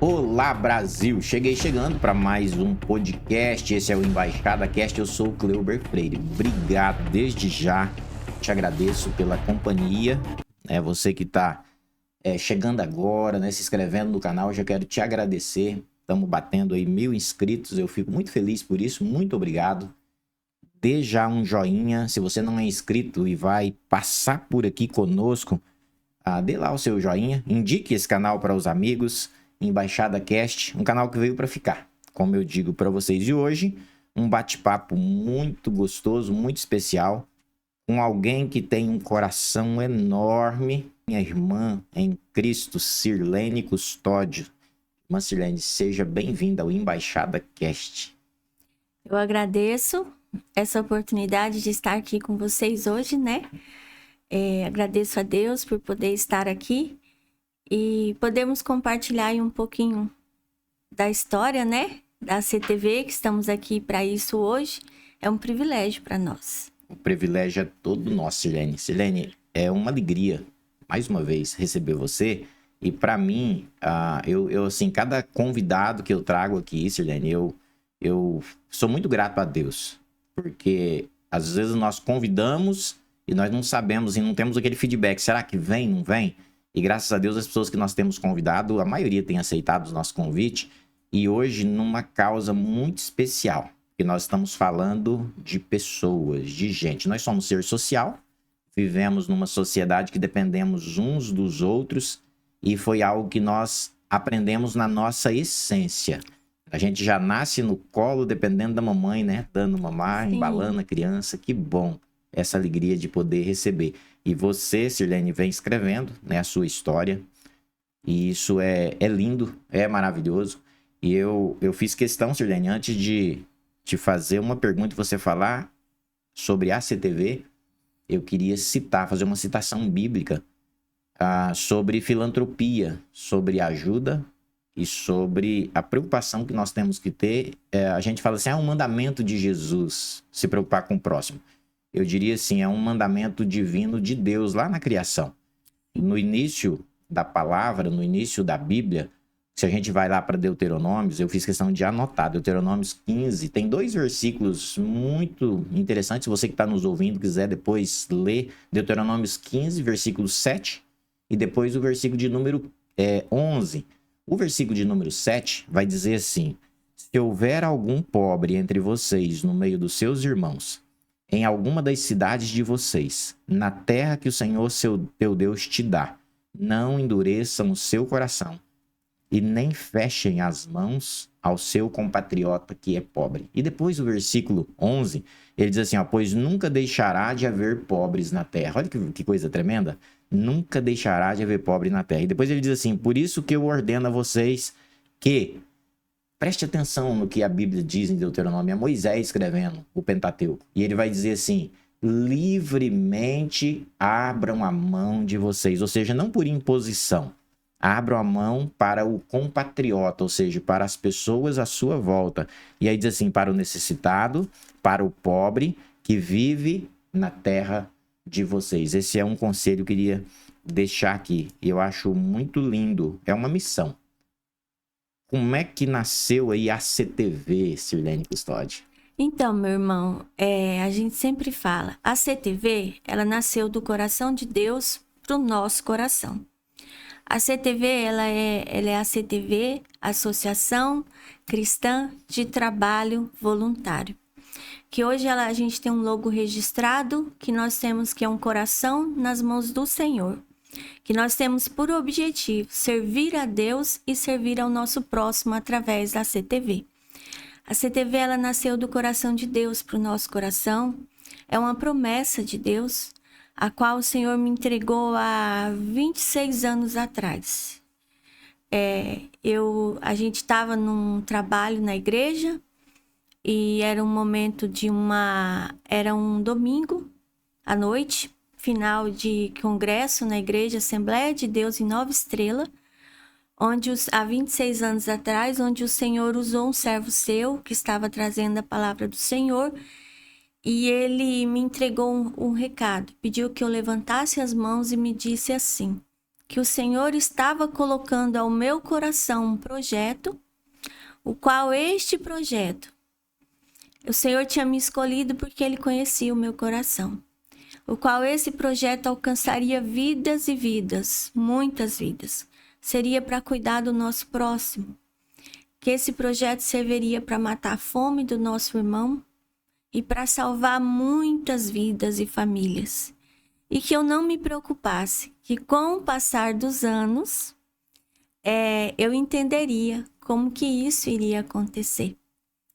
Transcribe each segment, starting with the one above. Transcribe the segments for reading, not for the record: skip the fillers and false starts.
Olá, Brasil! Cheguei chegando para mais um podcast. Esse é o Embaixada Cast. Eu sou o Cleuber Freire. Obrigado desde já. Te agradeço pela companhia. Você que está chegando agora, se inscrevendo no canal, eu já quero te agradecer. Estamos batendo aí 1.000 inscritos. Eu fico muito feliz por isso. Muito obrigado. Dê já um joinha. Se você não é inscrito e vai passar por aqui conosco, dê lá o seu joinha. Indique esse canal para os amigos. Embaixada Cast, um canal que veio para ficar. Como eu digo para vocês, e hoje um bate-papo muito gostoso, muito especial, com alguém que tem um coração enorme, minha irmã em Cristo, Sirlene Custódio. Irmã Sirlene, seja bem-vinda ao Embaixada Cast. Eu agradeço essa oportunidade de estar aqui com vocês hoje, agradeço a Deus por poder estar aqui e podemos compartilhar aí um pouquinho da história, da CTV, que estamos aqui para isso hoje. É um privilégio para nós. O privilégio é todo nosso, Sirlene. Sirlene, é uma alegria, mais uma vez, receber você. E para mim, eu assim, cada convidado que eu trago aqui, Sirlene, eu sou muito grato a Deus. Porque às vezes nós convidamos e nós não sabemos e não temos aquele feedback. Será que vem, não vem? E graças a Deus, as pessoas que nós temos convidado, a maioria tem aceitado o nosso convite. E hoje, numa causa muito especial, que nós estamos falando de pessoas, de gente. Nós somos ser social, vivemos numa sociedade que dependemos uns dos outros. E foi algo que nós aprendemos na nossa essência. A gente já nasce no colo, dependendo da mamãe, dando mamar, Sim. Embalando a criança. Que bom essa alegria de poder receber. E você, Sirlene, vem escrevendo a sua história. E isso é lindo, é maravilhoso. E eu fiz questão, Sirlene, antes de te fazer uma pergunta e você falar sobre a CTV, eu queria fazer uma citação bíblica sobre filantropia, sobre ajuda e sobre a preocupação que nós temos que ter. A gente fala assim, é um mandamento de Jesus se preocupar com o próximo. Eu diria assim, é um mandamento divino de Deus lá na criação. No início da palavra, no início da Bíblia, se a gente vai lá para Deuteronômios, eu fiz questão de anotar, Deuteronômios 15, tem 2 versículos muito interessantes. Se você que está nos ouvindo quiser depois ler Deuteronômios 15, versículo 7, e depois o versículo de número 11. O versículo de número 7 vai dizer assim, se houver algum pobre entre vocês no meio dos seus irmãos, em alguma das cidades de vocês, na terra que o Senhor, teu Deus, te dá, não endureçam o seu coração e nem fechem as mãos ao seu compatriota que é pobre. E depois o versículo 11, ele diz assim, pois nunca deixará de haver pobres na terra. Olha que coisa tremenda. Nunca deixará de haver pobre na terra. E depois ele diz assim, por isso que eu ordeno a vocês que... Preste atenção no que a Bíblia diz em Deuteronômio. É Moisés escrevendo o Pentateuco. E ele vai dizer assim, livremente abram a mão de vocês. Ou seja, não por imposição. Abram a mão para o compatriota, ou seja, para as pessoas à sua volta. E aí diz assim, para o necessitado, para o pobre que vive na terra de vocês. Esse é um conselho que eu queria deixar aqui. E eu acho muito lindo. É uma missão. Como é que nasceu aí a CTV, Sirlene Custódio? Então, meu irmão, a gente sempre fala, a CTV, ela nasceu do coração de Deus para o nosso coração. A CTV, ela é a CTV, Associação Cristã de Trabalho Voluntário. Que hoje a gente tem um logo registrado, que nós temos que é um coração nas mãos do Senhor. Que nós temos por objetivo servir a Deus e servir ao nosso próximo através da CTV. A CTV, ela nasceu do coração de Deus para o nosso coração. É uma promessa de Deus, a qual o Senhor me entregou há 26 anos atrás. A gente estava num trabalho na igreja e era um momento era um domingo à noite, final de congresso na igreja Assembleia de Deus em Nova Estrela, onde há 26 anos atrás, onde o Senhor usou um servo seu que estava trazendo a palavra do Senhor e ele me entregou um recado, pediu que eu levantasse as mãos e me disse assim, que o Senhor estava colocando ao meu coração um projeto, o qual este projeto, o Senhor tinha me escolhido porque Ele conhecia o meu coração, o qual esse projeto alcançaria vidas e vidas, muitas vidas. Seria para cuidar do nosso próximo, que esse projeto serviria para matar a fome do nosso irmão e para salvar muitas vidas e famílias. E que eu não me preocupasse, que com o passar dos anos, eu entenderia como que isso iria acontecer.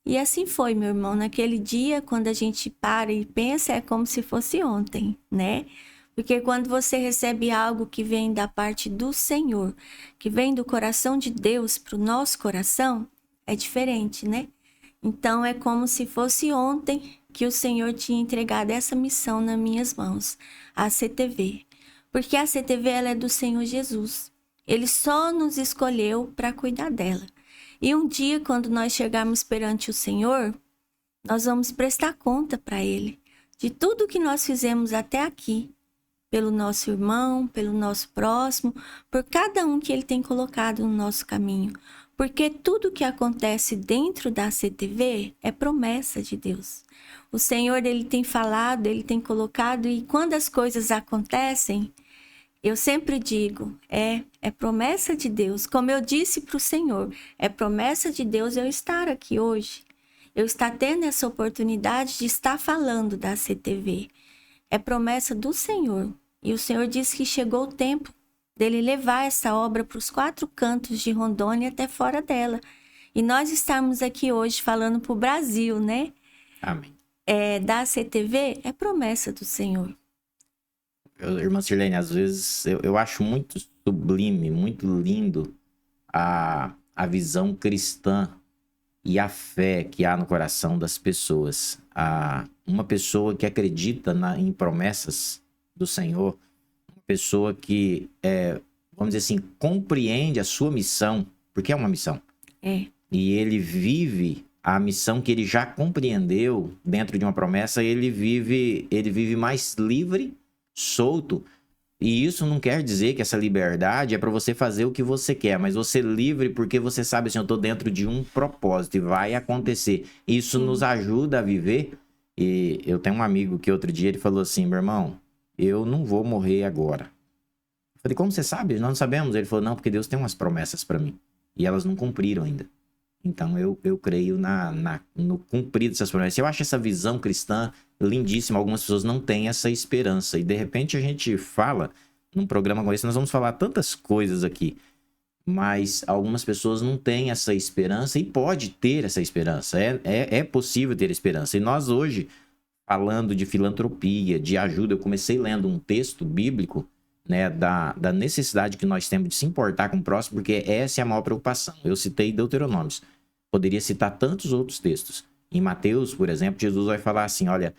E assim foi, meu irmão. Naquele dia, quando a gente para e pensa, é como se fosse ontem, né? Porque quando você recebe algo que vem da parte do Senhor, que vem do coração de Deus para o nosso coração, é diferente, né? Então, é como se fosse ontem que o Senhor tinha entregado essa missão nas minhas mãos, a CTV. Porque a CTV, ela é do Senhor Jesus. Ele só nos escolheu para cuidar dela. E um dia, quando nós chegarmos perante o Senhor, nós vamos prestar conta para Ele de tudo que nós fizemos até aqui, pelo nosso irmão, pelo nosso próximo, por cada um que Ele tem colocado no nosso caminho. Porque tudo que acontece dentro da CTV é promessa de Deus. O Senhor, Ele tem falado, Ele tem colocado, e quando as coisas acontecem, eu sempre digo, é promessa de Deus. Como eu disse para o Senhor, é promessa de Deus eu estar aqui hoje. Eu estar tendo essa oportunidade de estar falando da CTV. É promessa do Senhor. E o Senhor disse que chegou o tempo dele levar essa obra para os 4 cantos de Rondônia até fora dela. E nós estamos aqui hoje falando para o Brasil, né? Amém. Da CTV é promessa do Senhor. Irmã Sirlene, às vezes eu acho muito sublime, muito lindo a visão cristã e a fé que há no coração das pessoas. Uma pessoa que acredita em promessas do Senhor, uma pessoa que, vamos dizer assim, compreende a sua missão, porque é uma missão. E ele vive a missão que ele já compreendeu dentro de uma promessa, ele vive mais livre, solto. E isso não quer dizer que essa liberdade é para você fazer o que você quer, mas você é livre porque você sabe assim, eu tô dentro de um propósito e vai acontecer. Isso nos ajuda a viver. E eu tenho um amigo que outro dia ele falou assim, meu irmão, eu não vou morrer agora. Eu falei, como você sabe? Nós não sabemos. Ele falou, não, porque Deus tem umas promessas para mim e elas não cumpriram ainda. Então eu creio no cumprir dessas promessas. Eu acho essa visão cristã lindíssima. Algumas pessoas não têm essa esperança. E de repente a gente fala, num programa como esse, nós vamos falar tantas coisas aqui. Mas algumas pessoas não têm essa esperança e pode ter essa esperança. É possível ter esperança. E nós hoje, falando de filantropia, de ajuda, eu comecei lendo um texto bíblico, né, da necessidade que nós temos de se importar com o próximo, porque essa é a maior preocupação. Eu citei Deuteronômios. Poderia citar tantos outros textos. Em Mateus, por exemplo, Jesus vai falar assim, olha,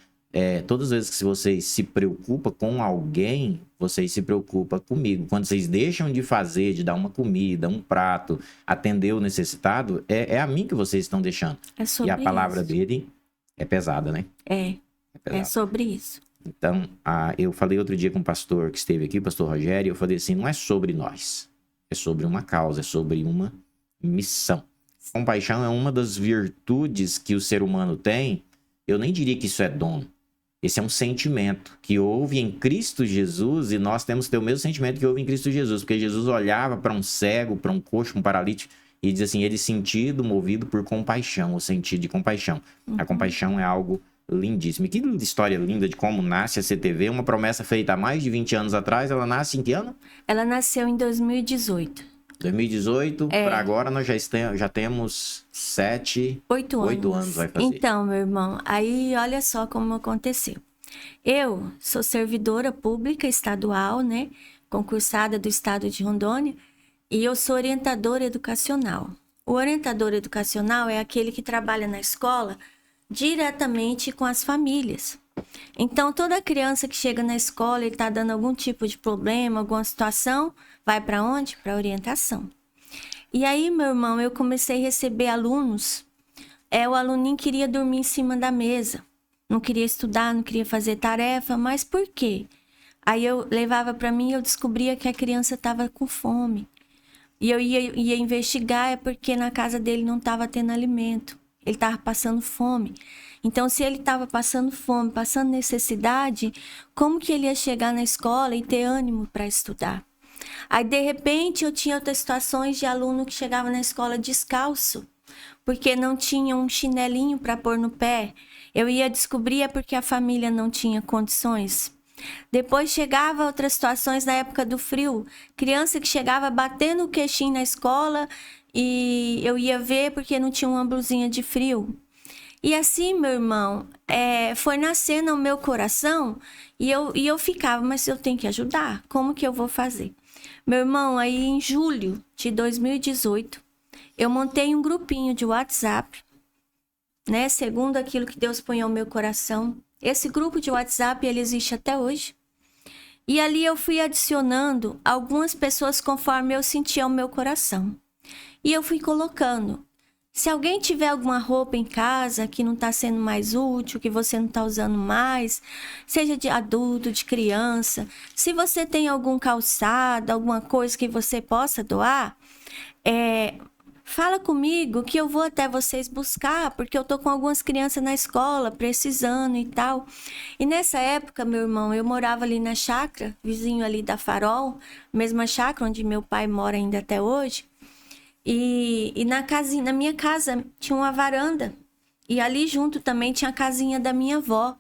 todas as vezes que vocês se preocupam com alguém, vocês se preocupam comigo. Quando vocês deixam de fazer, de dar uma comida, um prato, atender o necessitado, é a mim que vocês estão deixando. E a palavra dele é pesada, né? É sobre isso. Então, eu falei outro dia com um pastor que esteve aqui, o pastor Rogério, eu falei assim, não é sobre nós, é sobre uma causa, é sobre uma missão. Compaixão é uma das virtudes que o ser humano tem. Eu nem diria que isso é dom. Esse é um sentimento que houve em Cristo Jesus e nós temos que ter o mesmo sentimento que houve em Cristo Jesus, porque Jesus olhava para um cego, para um coxo, um paralítico e diz assim, ele sentido, movido por compaixão, o sentido de compaixão. A compaixão é algo lindíssimo. E que história linda de como nasce a CTV, uma promessa feita há mais de 20 anos atrás. Ela nasce em que ano? Ela nasceu em 2018. 2018, para agora nós já temos 8 anos vai fazer. Então, meu irmão, aí olha só como aconteceu. Eu sou servidora pública estadual, né? Concursada do estado de Rondônia, e eu sou orientadora educacional. O orientador educacional é aquele que trabalha na escola diretamente com as famílias. Então, toda criança que chega na escola e está dando algum tipo de problema, alguma situação, vai para onde? Para orientação. E aí, meu irmão, eu comecei a receber alunos. O aluninho queria dormir em cima da mesa. Não queria estudar, não queria fazer tarefa, mas por quê? Aí eu levava para mim e eu descobria que a criança estava com fome. E eu ia investigar, é porque na casa dele não estava tendo alimento. Ele estava passando fome. Então, se ele estava passando fome, passando necessidade, como que ele ia chegar na escola e ter ânimo para estudar? Aí, de repente, eu tinha outras situações de aluno que chegava na escola descalço, porque não tinha um chinelinho para pôr no pé. Eu ia descobrir é porque a família não tinha condições. Depois chegava outras situações na época do frio. Criança que chegava batendo o queixinho na escola e eu ia ver porque não tinha uma blusinha de frio. E assim, meu irmão, foi nascendo no meu coração e eu ficava, mas eu tenho que ajudar. Como que eu vou fazer? Meu irmão, aí em julho de 2018, eu montei um grupinho de WhatsApp, né? Segundo aquilo que Deus põe ao meu coração. Esse grupo de WhatsApp, ele existe até hoje. E ali eu fui adicionando algumas pessoas conforme eu sentia o meu coração. E eu fui colocando. Se alguém tiver alguma roupa em casa que não está sendo mais útil, que você não está usando mais, seja de adulto, de criança, se você tem algum calçado, alguma coisa que você possa doar, fala comigo que eu vou até vocês buscar, porque eu tô com algumas crianças na escola precisando e tal. E nessa época, meu irmão, eu morava ali na chácara, vizinho ali da Farol, mesma chácara onde meu pai mora ainda até hoje. E na minha casa tinha uma varanda. E ali junto também tinha a casinha da minha avó.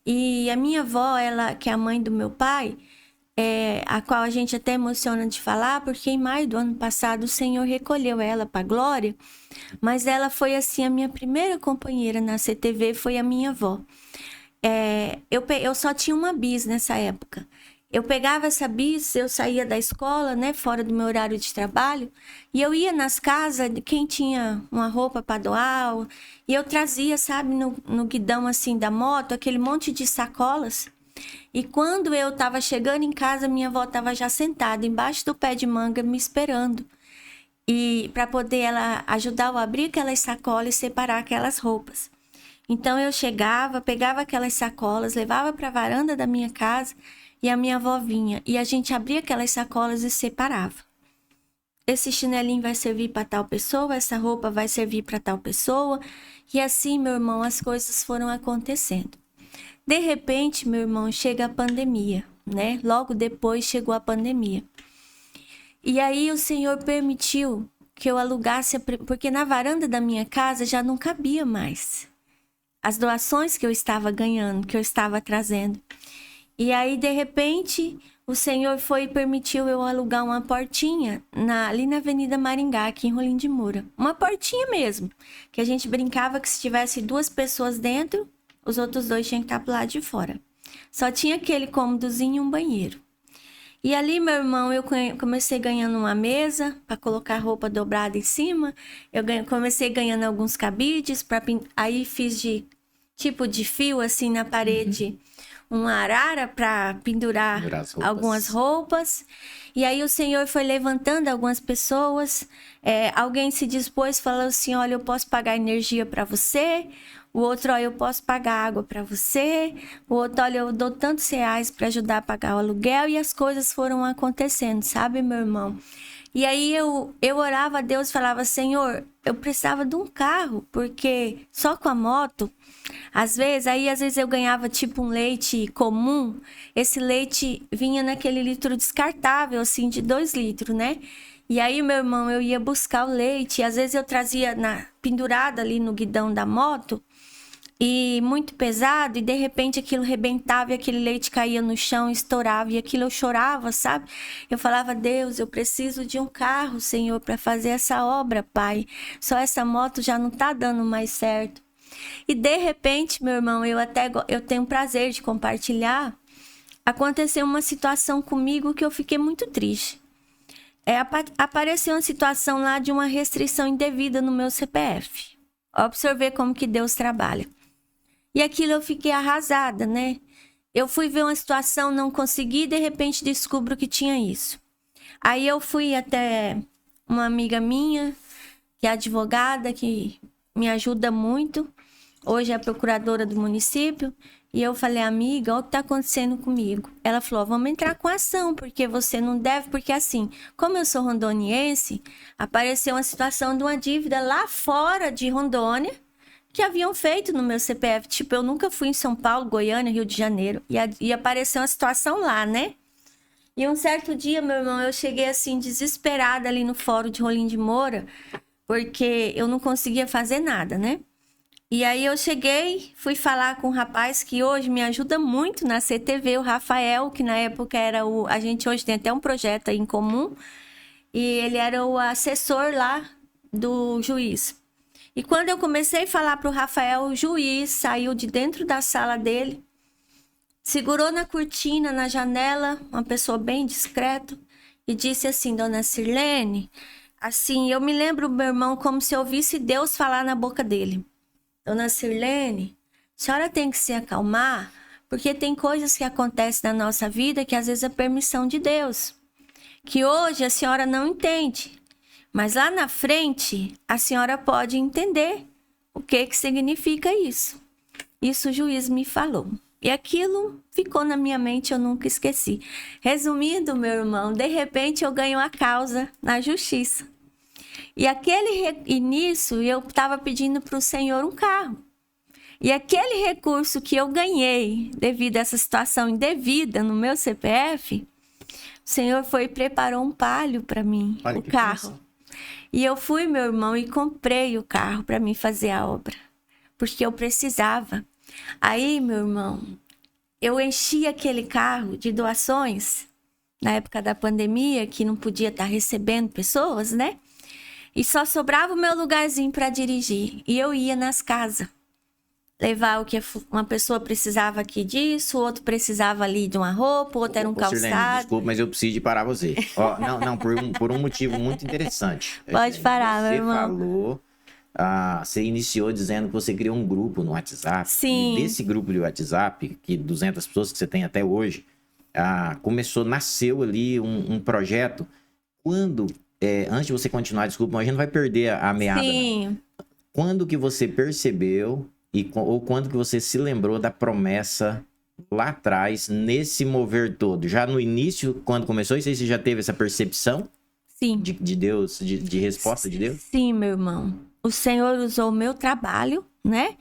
E a minha avó, ela, que é a mãe do meu pai, a qual a gente até emociona de falar, porque em maio do ano passado o Senhor recolheu ela para a glória, mas ela foi assim, a minha primeira companheira na CTV foi a minha avó. Eu só tinha uma bis nessa época. Eu pegava essa bis, eu saía da escola, né, fora do meu horário de trabalho, e eu ia nas casas de quem tinha uma roupa para doar, e eu trazia, sabe, no guidão assim da moto, aquele monte de sacolas. E quando eu estava chegando em casa, minha avó estava já sentada embaixo do pé de manga me esperando. E para poder ela ajudar eu a abrir aquelas sacolas e separar aquelas roupas. Então eu chegava, pegava aquelas sacolas, levava para a varanda da minha casa e a minha avó vinha. E a gente abria aquelas sacolas e separava. Esse chinelinho vai servir para tal pessoa, essa roupa vai servir para tal pessoa. E assim, meu irmão, as coisas foram acontecendo. De repente, meu irmão, chega a pandemia, né? Logo depois chegou a pandemia. E aí o Senhor permitiu que eu alugasse, porque na varanda da minha casa já não cabia mais as doações que eu estava ganhando, que eu estava trazendo. E aí, de repente, o Senhor foi e permitiu eu alugar uma portinha ali na Avenida Maringá, aqui em Rolim de Moura. Uma portinha mesmo, que a gente brincava que se tivesse 2 pessoas dentro, os outros 2 tinham que estar pro lado de fora. Só tinha aquele cômodozinho e um banheiro. E ali, meu irmão, eu comecei ganhando uma mesa para colocar roupa dobrada em cima. Comecei ganhando alguns cabides. Aí fiz de tipo de fio assim na parede, uma arara para pendurar algumas roupas. E aí o Senhor foi levantando algumas pessoas. Alguém se dispôs, falou assim, olha, eu posso pagar energia para você. O outro, olha, eu posso pagar água para você. O outro, olha, eu dou tantos reais para ajudar a pagar o aluguel. E as coisas foram acontecendo, sabe, meu irmão? E aí eu orava a Deus e falava, Senhor, eu precisava de um carro, porque só com a moto, às vezes eu ganhava tipo um leite comum, esse leite vinha naquele litro descartável, assim, de 2 litros, né? E aí, meu irmão, eu ia buscar o leite, e às vezes eu trazia pendurada ali no guidão da moto, e muito pesado, e de repente aquilo rebentava e aquele leite caía no chão, estourava, e aquilo eu chorava, sabe? Eu falava, Deus, eu preciso de um carro, Senhor, para fazer essa obra, Pai. Só essa moto já não tá dando mais certo. E de repente, meu irmão, eu tenho prazer de compartilhar, aconteceu uma situação comigo que eu fiquei muito triste. Apareceu uma situação lá de uma restrição indevida no meu CPF. Observei como que Deus trabalha. E aquilo eu fiquei arrasada, né? Eu fui ver uma situação, não consegui, de repente descubro que tinha isso. Aí eu fui até uma amiga minha, que é advogada, que me ajuda muito. Hoje é a procuradora do município. E eu falei, amiga, olha o que tá acontecendo comigo. Ela falou, vamos entrar com ação, porque você não deve, porque assim, como eu sou rondoniense, apareceu uma situação de uma dívida lá fora de Rondônia, que haviam feito no meu CPF. Tipo, eu nunca fui em São Paulo, Goiânia, Rio de Janeiro, e apareceu uma situação lá, né? E um certo dia, meu irmão, eu cheguei assim, desesperada ali no fórum de Rolim de Moura, porque eu não conseguia fazer nada, né? E aí eu cheguei, fui falar com um rapaz que hoje me ajuda muito na CTV, o Rafael, que na época era o... A gente hoje tem até um projeto aí em comum, e ele era o assessor lá do juiz. E quando eu comecei a falar para o Rafael, o juiz saiu de dentro da sala dele, segurou na cortina, na janela, uma pessoa bem discreta, e disse assim, dona Sirlene, assim, eu me lembro, meu irmão, como se eu ouvisse Deus falar na boca dele. Dona Sirlene, a senhora tem que se acalmar, porque tem coisas que acontecem na nossa vida que às vezes é permissão de Deus, que hoje a senhora não entende, mas lá na frente a senhora pode entender o que significa isso. Isso o juiz me falou. E aquilo ficou na minha mente, eu nunca esqueci. Resumindo, meu irmão, de repente eu ganho a causa na justiça. E aquele início eu estava pedindo para o Senhor um carro. E aquele recurso que eu ganhei devido a essa situação indevida no meu CPF, o Senhor foi e preparou um Palio para mim, o carro. E eu fui, meu irmão, e comprei o carro para mim fazer a obra, porque eu precisava. Aí, meu irmão, eu enchi aquele carro de doações, na época da pandemia, que não podia estar recebendo pessoas, né? E só sobrava o meu lugarzinho para dirigir. E eu ia nas casas. Levar o que uma pessoa precisava aqui disso, outro precisava ali de uma roupa, outro era um calçado. Sirlene, desculpa, mas eu preciso de parar você. Ó, não, por um motivo muito interessante. Pode parar, meu irmão. Você falou, você iniciou dizendo que você criou um grupo no WhatsApp. Sim. E desse grupo de WhatsApp, que 200 pessoas que você tem até hoje, nasceu ali um projeto. Quando... antes de você continuar, desculpa, mas a gente não vai perder a meada. Sim. Não. Quando que você percebeu ou quando que você se lembrou da promessa lá atrás, nesse mover todo? Já no início, quando começou, você já teve essa percepção? Sim. De Deus, de resposta de Deus? Sim, meu irmão. O Senhor usou o meu trabalho, né?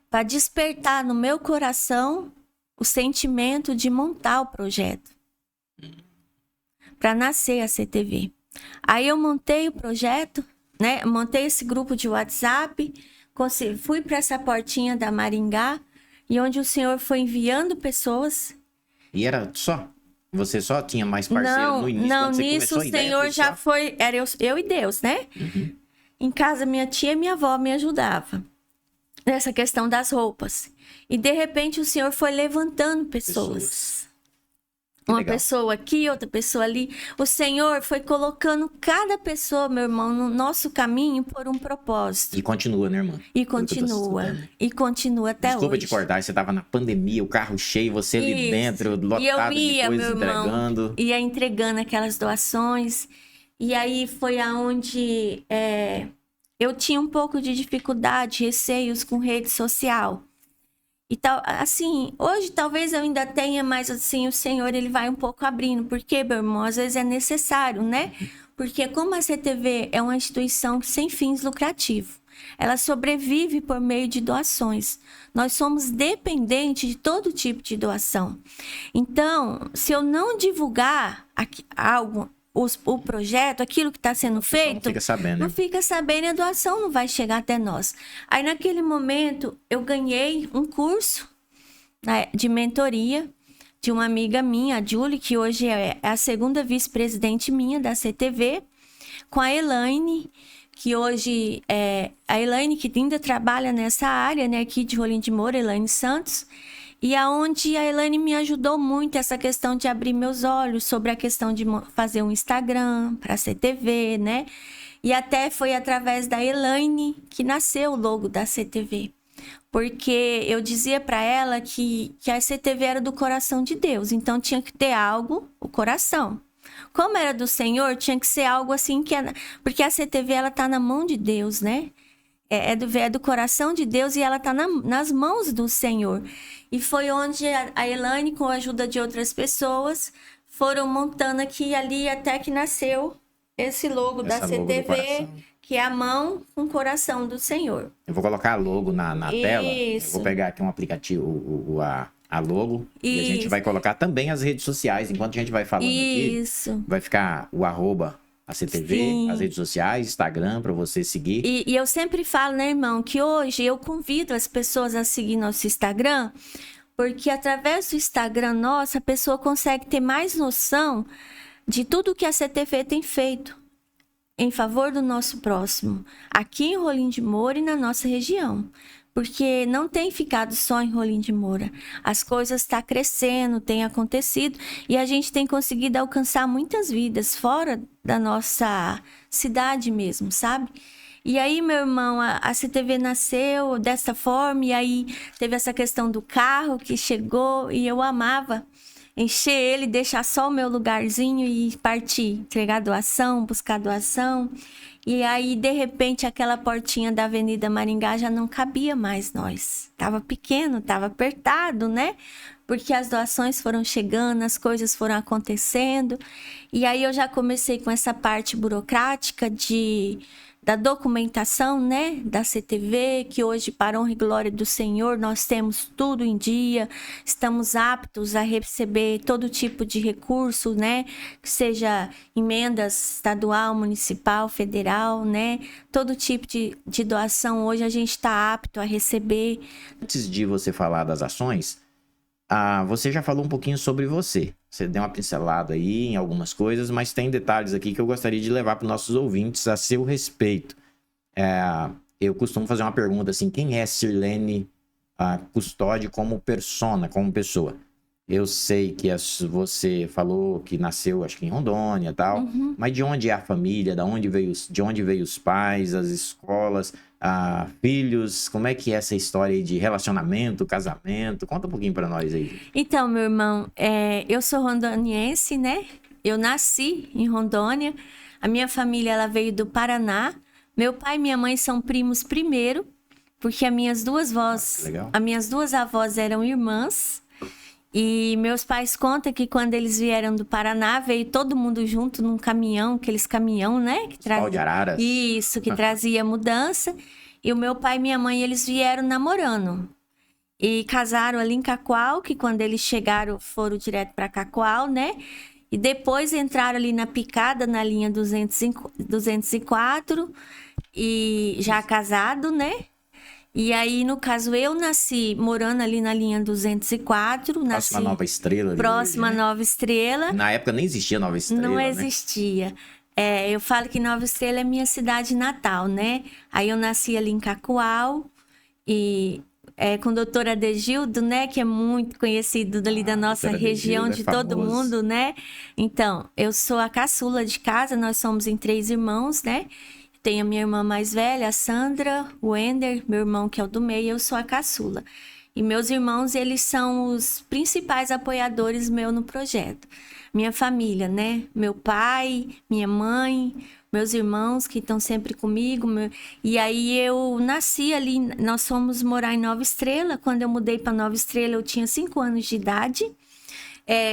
Para despertar no meu coração o sentimento de montar o projeto. Para nascer a CTV. Aí eu montei o projeto, né? Montei esse grupo de WhatsApp, fui para essa portinha da Maringá, e onde o Senhor foi enviando pessoas. E era só? Você só tinha mais parceiro no início? Não, nisso o Senhor já foi... Era eu e Deus, né? Uhum. Em casa, minha tia e minha avó me ajudavam nessa questão das roupas. E, de repente, o Senhor foi levantando pessoas. Uma pessoa aqui, outra pessoa ali. O Senhor foi colocando cada pessoa, meu irmão, no nosso caminho por um propósito. E continua, né, irmã? E continua. E continua até Desculpa hoje. te cortar, você estava na pandemia, o carro cheio, você ali dentro, lotado de coisas, entregando. Ia entregando aquelas doações. E aí foi aonde eu tinha um pouco de dificuldade, receios com rede social. E tal, assim, hoje talvez eu ainda tenha, mas assim, o Senhor, ele vai um pouco abrindo. Porque, meu irmão, às vezes é necessário, né? Porque como a CTV é uma instituição sem fins lucrativos, ela sobrevive por meio de doações. Nós somos dependentes de todo tipo de doação. Então, se eu não divulgar algo, o projeto, aquilo que está sendo feito, não fica sabendo, né? Não fica sabendo, a doação não vai chegar até nós. Aí, naquele momento, eu ganhei um curso, né, de mentoria de uma amiga minha, a Julie, que hoje é a segunda vice-presidente minha da CTV, com a Elaine, que hoje é a Elaine, que ainda trabalha nessa área, né, aqui de Rolim de Moura, Elaine Santos. E aonde a Elaine me ajudou muito essa questão de abrir meus olhos sobre a questão de fazer um Instagram para a CTV, né? E até foi através da Elaine que nasceu o logo da CTV. Porque eu dizia para ela que a CTV era do coração de Deus, então tinha que ter algo, o coração. Como era do Senhor, tinha que ser algo assim porque a CTV ela tá na mão de Deus, né? é do coração de Deus e ela está nas mãos do Senhor. E foi onde a Elaine, com a ajuda de outras pessoas, foram montando aqui e ali até que nasceu esse logo da CTV, que é a mão com o coração do Senhor. Eu vou colocar a logo na tela. Eu vou pegar aqui um aplicativo, a logo. E a gente vai colocar também as redes sociais. Enquanto a gente vai falando aqui, vai ficar o @ a CTV, sim, as redes sociais, Instagram, para você seguir. E eu sempre falo, né, irmão, que hoje eu convido as pessoas a seguir nosso Instagram, porque através do Instagram nosso, a pessoa consegue ter mais noção de tudo que a CTV tem feito em favor do nosso próximo, aqui em Rolim de Moura e na nossa região. Porque não tem ficado só em Rolim de Moura. As coisas estão crescendo, tem acontecido, e a gente tem conseguido alcançar muitas vidas fora da nossa cidade mesmo, sabe? E aí, meu irmão, a CTV nasceu dessa forma, e aí teve essa questão do carro que chegou, e eu amava encher ele, deixar só o meu lugarzinho e partir, entregar doação, buscar doação. E aí, de repente, aquela portinha da Avenida Maringá já não cabia mais nós. Tava pequeno, tava apertado, né? Porque as doações foram chegando, as coisas foram acontecendo. E aí eu já comecei com essa parte burocrática da documentação, né, da CTV, que hoje, para honra e glória do Senhor, nós temos tudo em dia, estamos aptos a receber todo tipo de recurso, né, que seja emendas estadual, municipal, federal, né, todo tipo de doação, hoje a gente está apto a receber. Antes de você falar das ações, você já falou um pouquinho sobre você. Você deu uma pincelada aí em algumas coisas, mas tem detalhes aqui que eu gostaria de levar para os nossos ouvintes a seu respeito. Eu costumo fazer uma pergunta assim, quem é Sirlene Custódio como persona, como pessoa? Eu sei que você falou que nasceu, acho que em Rondônia e tal, mas de onde é a família, de onde veio os pais, as escolas, filhos, como é que é essa história aí de relacionamento, casamento? Conta um pouquinho para nós aí. Então, meu irmão, eu sou rondoniense, né? Eu nasci em Rondônia, a minha família ela veio do Paraná, meu pai e minha mãe são primos primeiro, porque as minhas duas avós eram irmãs. E meus pais contam que quando eles vieram do Paraná, veio todo mundo junto num caminhão, aqueles caminhão, né? Que trazia... de araras. Isso, que trazia mudança. E o meu pai e minha mãe, eles vieram namorando. E casaram ali em Cacoal, que quando eles chegaram, foram direto para Cacoal, né? E depois entraram ali na Picada, na linha 204, e já casado, né? E aí, no caso, eu nasci morando ali na linha 204. Próxima Nova Estrela. Próxima hoje, né? Nova Estrela. Na época nem existia Nova Estrela, não né? existia. Eu falo que Nova Estrela é minha cidade natal, né? Aí eu nasci ali em Cacoal e com o doutor Adegildo, né? Que é muito conhecido ali da nossa região, de todo mundo, né? Então, eu sou a caçula de casa, nós somos em 3 irmãos, né? Tenho a minha irmã mais velha, a Sandra, o Ender, meu irmão que é o do meio, eu sou a caçula. E meus irmãos, eles são os principais apoiadores meus no projeto. Minha família, né? Meu pai, minha mãe, meus irmãos que estão sempre comigo. E aí eu nasci ali, nós fomos morar em Nova Estrela. Quando eu mudei para Nova Estrela, eu tinha 5 anos de idade.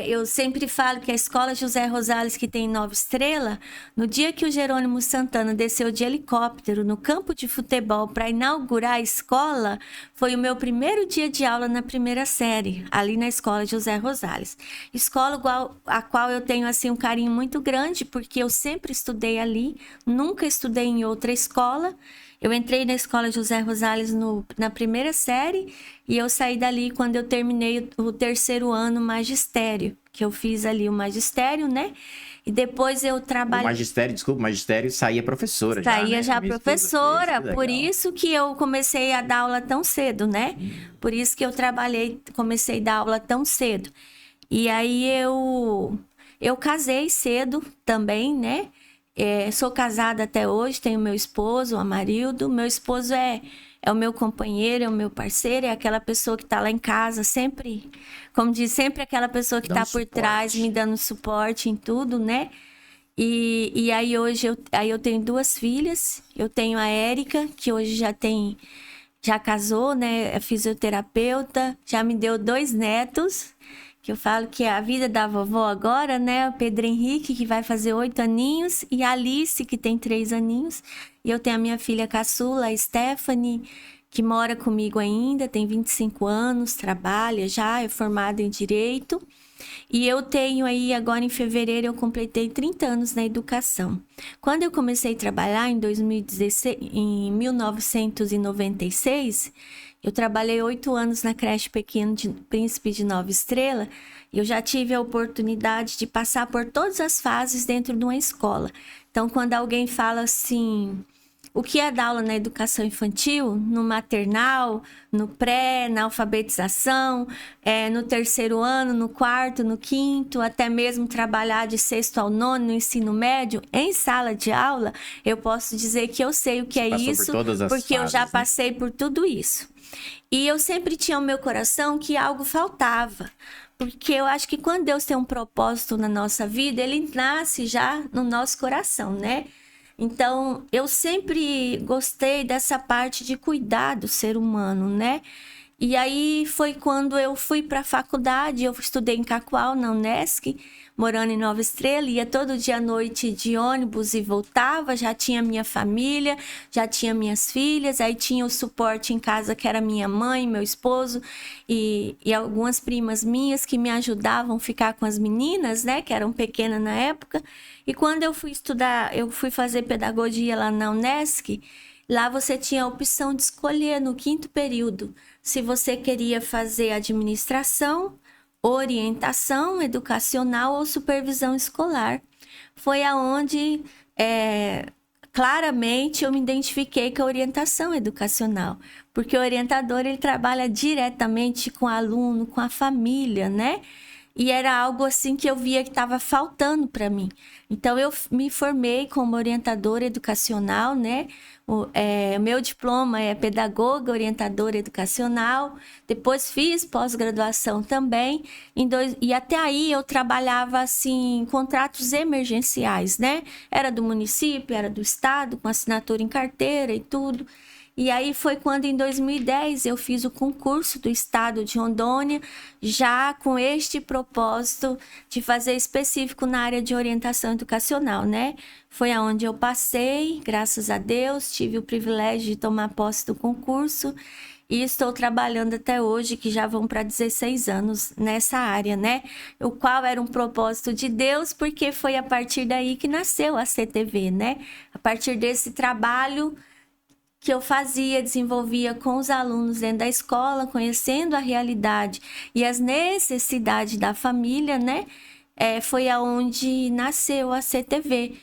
Eu sempre falo que a escola José Rosales, que tem em Nova Estrela, no dia que o Jerônimo Santana desceu de helicóptero no campo de futebol para inaugurar a escola, foi o meu primeiro dia de aula na primeira série, ali na escola José Rosales. Escola a qual eu tenho assim, um carinho muito grande, porque eu sempre estudei ali, nunca estudei em outra escola. Eu entrei na escola José Rosales na primeira série e eu saí dali quando eu terminei o 3º ano magistério, que eu fiz ali o magistério, né? E depois eu trabalhei... O magistério saía professora saía já né? Professora, por isso que eu comecei a dar aula tão cedo, né? Por isso que eu comecei a dar aula tão cedo. E aí eu casei cedo também, né? Sou casada até hoje, tenho meu esposo, o Amarildo. Meu esposo é o meu companheiro, é o meu parceiro, é aquela pessoa que está lá em casa, sempre, como diz, sempre aquela pessoa que está por trás, me dando suporte em tudo, né? E aí hoje eu tenho 2 filhas. Eu tenho a Érica, que hoje já casou, né? É fisioterapeuta, já me deu 2 netos, que eu falo que é a vida da vovó agora, né? O Pedro Henrique, que vai fazer 8 aninhos, e a Alice, que tem 3 aninhos. E eu tenho a minha filha caçula, a Stephanie, que mora comigo ainda, tem 25 anos, trabalha já, é formada em Direito. E eu tenho aí, agora em fevereiro, eu completei 30 anos na educação. Quando eu comecei a trabalhar em 2016, em 1996, eu trabalhei 8 anos na creche Pequeno Príncipe de Nova Estrela. E eu já tive a oportunidade de passar por todas as fases dentro de uma escola. Então, quando alguém fala assim, o que é dar aula na educação infantil, no maternal, no pré, na alfabetização, no 3º ano, no 4º, no 5º, até mesmo trabalhar de 6º ao 9º no ensino médio, em sala de aula, eu posso dizer que eu sei o que é isso, porque eu já passei por tudo isso. E eu sempre tinha no meu coração que algo faltava. Porque eu acho que quando Deus tem um propósito na nossa vida, ele nasce já no nosso coração, né? Então, eu sempre gostei dessa parte de cuidar do ser humano, né? E aí foi quando eu fui para a faculdade, eu estudei em Cacoal, na Unesc, morando em Nova Estrela, ia todo dia à noite de ônibus e voltava, já tinha minha família, já tinha minhas filhas, aí tinha o suporte em casa que era minha mãe, meu esposo e algumas primas minhas que me ajudavam a ficar com as meninas, né, que eram pequenas na época. E quando eu fui estudar, eu fui fazer pedagogia lá na Unesc, lá você tinha a opção de escolher no 5º período se você queria fazer administração, orientação educacional ou supervisão escolar. Foi aonde claramente eu me identifiquei com a orientação educacional, porque o orientador ele trabalha diretamente com o aluno, com a família, né? E era algo assim que eu via que estava faltando para mim. Então, eu me formei como orientadora educacional, né? Meu diploma é pedagoga, orientadora educacional. Depois fiz pós-graduação também. E até aí eu trabalhava assim, em contratos emergenciais, né? Era do município, era do estado, com assinatura em carteira e tudo. E aí foi quando, em 2010, eu fiz o concurso do estado de Rondônia, já com este propósito de fazer específico na área de orientação educacional, né? Foi aonde eu passei, graças a Deus, tive o privilégio de tomar posse do concurso e estou trabalhando até hoje, que já vão para 16 anos nessa área, né? O qual era um propósito de Deus, porque foi a partir daí que nasceu a CTV, né? A partir desse trabalho que eu desenvolvia com os alunos dentro da escola, conhecendo a realidade e as necessidades da família, né? Foi aonde nasceu a CTV.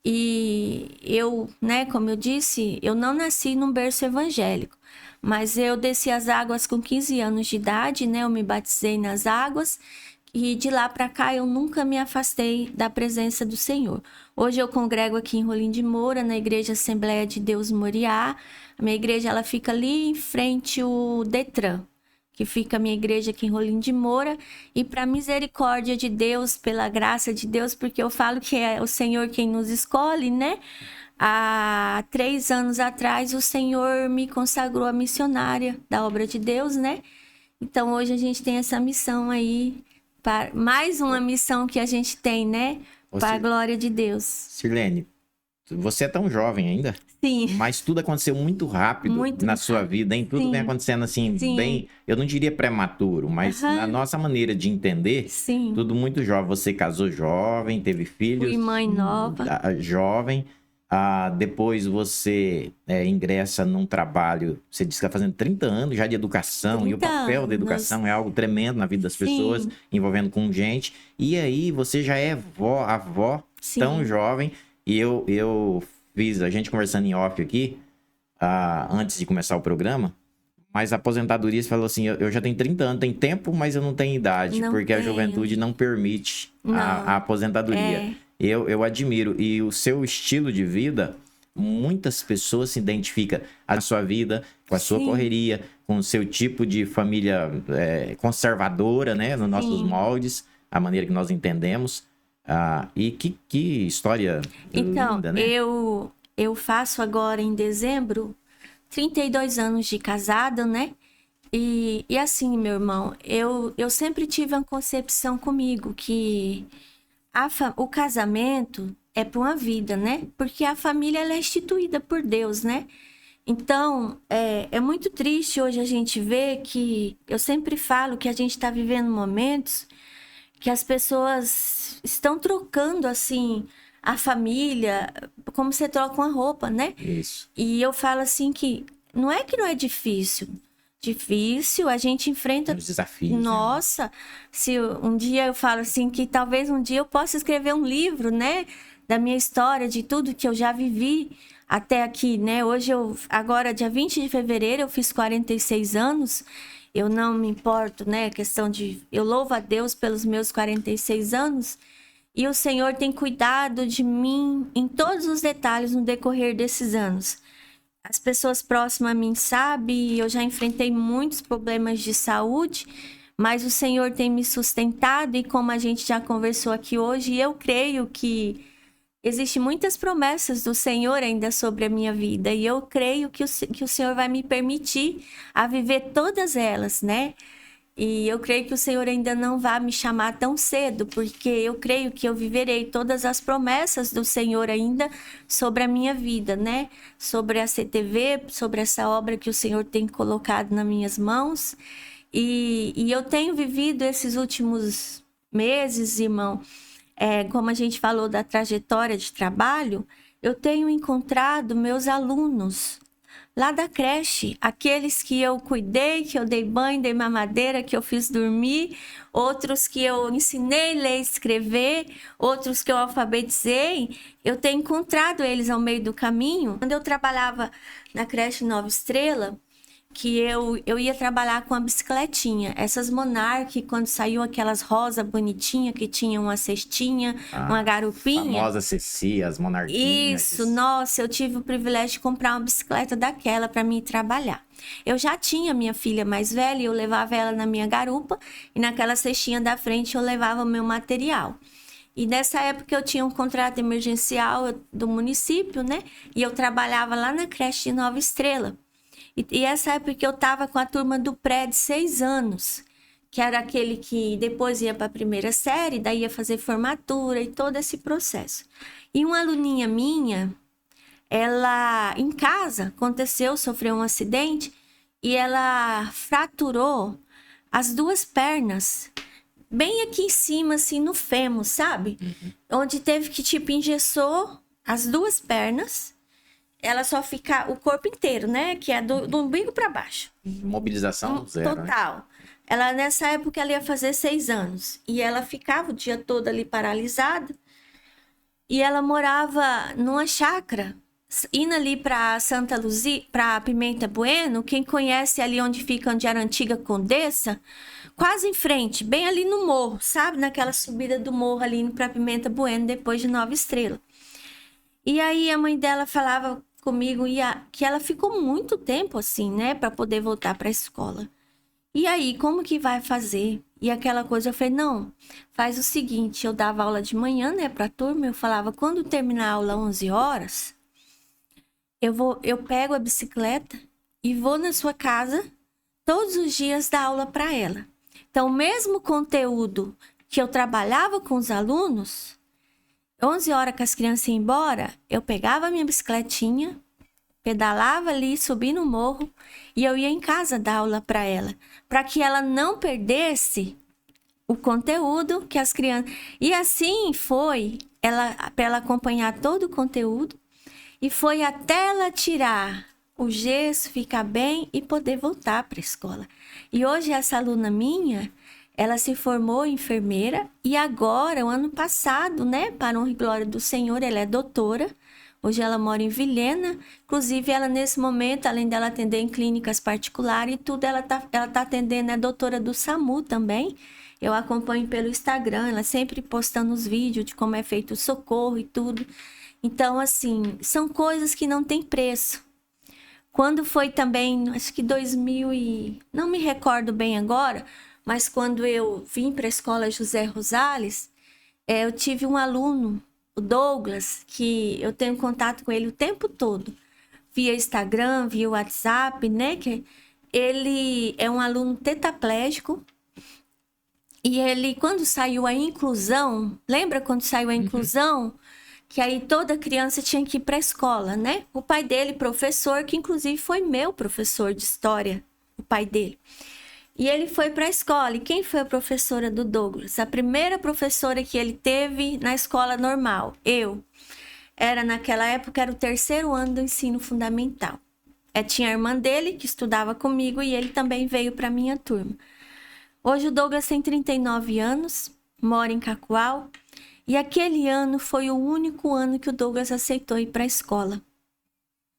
E eu, né, como eu disse, eu não nasci num berço evangélico, mas eu desci as águas com 15 anos de idade, né? Eu me batizei nas águas. E de lá para cá eu nunca me afastei da presença do Senhor. Hoje eu congrego aqui em Rolim de Moura, na Igreja Assembleia de Deus Moriá. A minha igreja ela fica ali em frente ao Detran, que fica a minha igreja aqui em Rolim de Moura. E para misericórdia de Deus, pela graça de Deus, porque eu falo que é o Senhor quem nos escolhe, né? Há 3 anos atrás o Senhor me consagrou a missionária da obra de Deus, né? Então hoje a gente tem essa missão aí, mais uma missão que a gente tem, né? Para a glória de Deus. Sirlene, você é tão jovem ainda. Sim. Mas tudo aconteceu muito rápido na sua vida, hein? Tudo vem acontecendo assim, bem, eu não diria prematuro, mas na nossa maneira de entender, tudo muito jovem. Você casou jovem, teve filhos. Fui mãe nova. Jovem. Depois você ingressa num trabalho, você disse que está fazendo 30 anos já de educação, e o papel da educação é algo tremendo na vida das pessoas, envolvendo com gente. E aí você já é avó tão jovem, e eu fiz, a gente conversando em off aqui, antes de começar o programa, mas a aposentadoria, você falou assim, eu já tenho 30 anos, tem tempo, mas eu não tenho idade, porque a juventude não permite a aposentadoria. Eu admiro. E o seu estilo de vida, muitas pessoas se identificam a sua vida, com a sua correria, com o seu tipo de família conservadora, né? Nos nossos moldes, a maneira que nós entendemos. E que história Então, linda, né? eu faço agora em dezembro 32 anos de casada, né? E assim, meu irmão, eu sempre tive uma concepção comigo que o casamento é para uma vida, né? Porque a família ela é instituída por Deus, né? Então, é muito triste hoje a gente ver que... Eu sempre falo que a gente está vivendo momentos que as pessoas estão trocando, assim, a família, como você troca uma roupa, né? Isso. E eu falo assim que não é difícil. Difícil, a gente enfrenta... Os desafios, né? Nossa, se um dia eu falo assim que talvez um dia eu possa escrever um livro, né? Da minha história, de tudo que eu já vivi até aqui, né? Hoje agora dia 20 de fevereiro, eu fiz 46 anos. Eu não me importo, né? Questão de... Eu louvo a Deus pelos meus 46 anos. E o Senhor tem cuidado de mim em todos os detalhes no decorrer desses anos. As pessoas próximas a mim sabem, eu já enfrentei muitos problemas de saúde, mas o Senhor tem me sustentado e como a gente já conversou aqui hoje, eu creio que existem muitas promessas do Senhor ainda sobre a minha vida e eu creio que o Senhor vai me permitir a viver todas elas, né? E eu creio que o Senhor ainda não vai me chamar tão cedo, porque eu creio que eu viverei todas as promessas do Senhor ainda sobre a minha vida, né? Sobre a CTV, sobre essa obra que o Senhor tem colocado nas minhas mãos. E eu tenho vivido esses últimos meses, irmão, como a gente falou da trajetória de trabalho, eu tenho encontrado meus alunos lá da creche, aqueles que eu cuidei, que eu dei banho, dei mamadeira, que eu fiz dormir, outros que eu ensinei a ler e escrever, outros que eu alfabetizei, eu tenho encontrado eles ao meio do caminho. Quando eu trabalhava na creche Nova Estrela, que eu ia trabalhar com a bicicletinha. Essas Monarch, quando saiu aquelas rosas bonitinhas que tinham uma cestinha, uma garupinha. Famosa Ceci, as monarquinhas. Isso, nossa, eu tive o privilégio de comprar uma bicicleta daquela para mim trabalhar. Eu já tinha minha filha mais velha, eu levava ela na minha garupa e naquela cestinha da frente eu levava o meu material. E nessa época eu tinha um contrato emergencial do município, né? E eu trabalhava lá na creche de Nova Estrela. E essa época que eu estava com a turma do pré de 6 anos, que era aquele que depois ia para a primeira série, daí ia fazer formatura e todo esse processo. E uma aluninha minha, ela em casa sofreu um acidente e ela fraturou as 2 pernas, bem aqui em cima, assim, no fêmur, sabe? Onde teve que, engessou as 2 pernas. Ela só fica o corpo inteiro, né? Que é do umbigo para baixo. Mobilização zero, total. Né? Ela, nessa época, ela ia fazer 6 anos. E ela ficava o dia todo ali paralisada. E ela morava numa chácara, indo ali para Santa Luzia, para Pimenta Bueno. Quem conhece ali onde fica, onde era a antiga Condessa, quase em frente, bem ali no morro, sabe? Naquela subida do morro ali para Pimenta Bueno, depois de Nova Estrela. E aí a mãe dela falava comigo que ela ficou muito tempo assim, né, para poder voltar para a escola. E aí, como que vai fazer? E aquela coisa, eu falei, não, faz o seguinte, eu dava aula de manhã, né, para a turma, eu falava, quando terminar a aula 11 horas, eu pego a bicicleta e vou na sua casa todos os dias dar aula para ela. Então, o mesmo conteúdo que eu trabalhava com os alunos, 11 horas que as crianças iam embora, eu pegava a minha bicicletinha, pedalava ali, subi no morro e eu ia em casa dar aula para ela, para que ela não perdesse o conteúdo que as crianças... E assim foi, para ela acompanhar todo o conteúdo e foi até ela tirar o gesso, ficar bem e poder voltar para a escola. E hoje essa aluna minha... Ela se formou enfermeira e agora, o ano passado, né, para honra e glória do Senhor, ela é doutora. Hoje ela mora em Vilhena. Inclusive, ela nesse momento, além dela atender em clínicas particulares e tudo, ela tá atendendo, é doutora do SAMU também. Eu acompanho pelo Instagram, ela sempre postando os vídeos de como é feito o socorro e tudo. Então, assim, são coisas que não tem preço. Quando foi também, acho que 2000 e... não me recordo bem agora... Mas quando eu vim para a escola José Rosales, eu tive um aluno, o Douglas, que eu tenho contato com ele o tempo todo, via Instagram, via WhatsApp, né? Que ele é um aluno tetraplégico. E ele, quando saiu a inclusão, lembra quando saiu a inclusão? Que aí toda criança tinha que ir para a escola, né? O pai dele, professor, que inclusive foi meu professor de história, o pai dele. E ele foi para a escola. E quem foi a professora do Douglas? A primeira professora que ele teve na escola normal, eu. Naquela época, era o 3º ano do ensino fundamental. Tinha a irmã dele, que estudava comigo, e ele também veio para a minha turma. Hoje o Douglas tem 39 anos, mora em Cacoal, e aquele ano foi o único ano que o Douglas aceitou ir para a escola.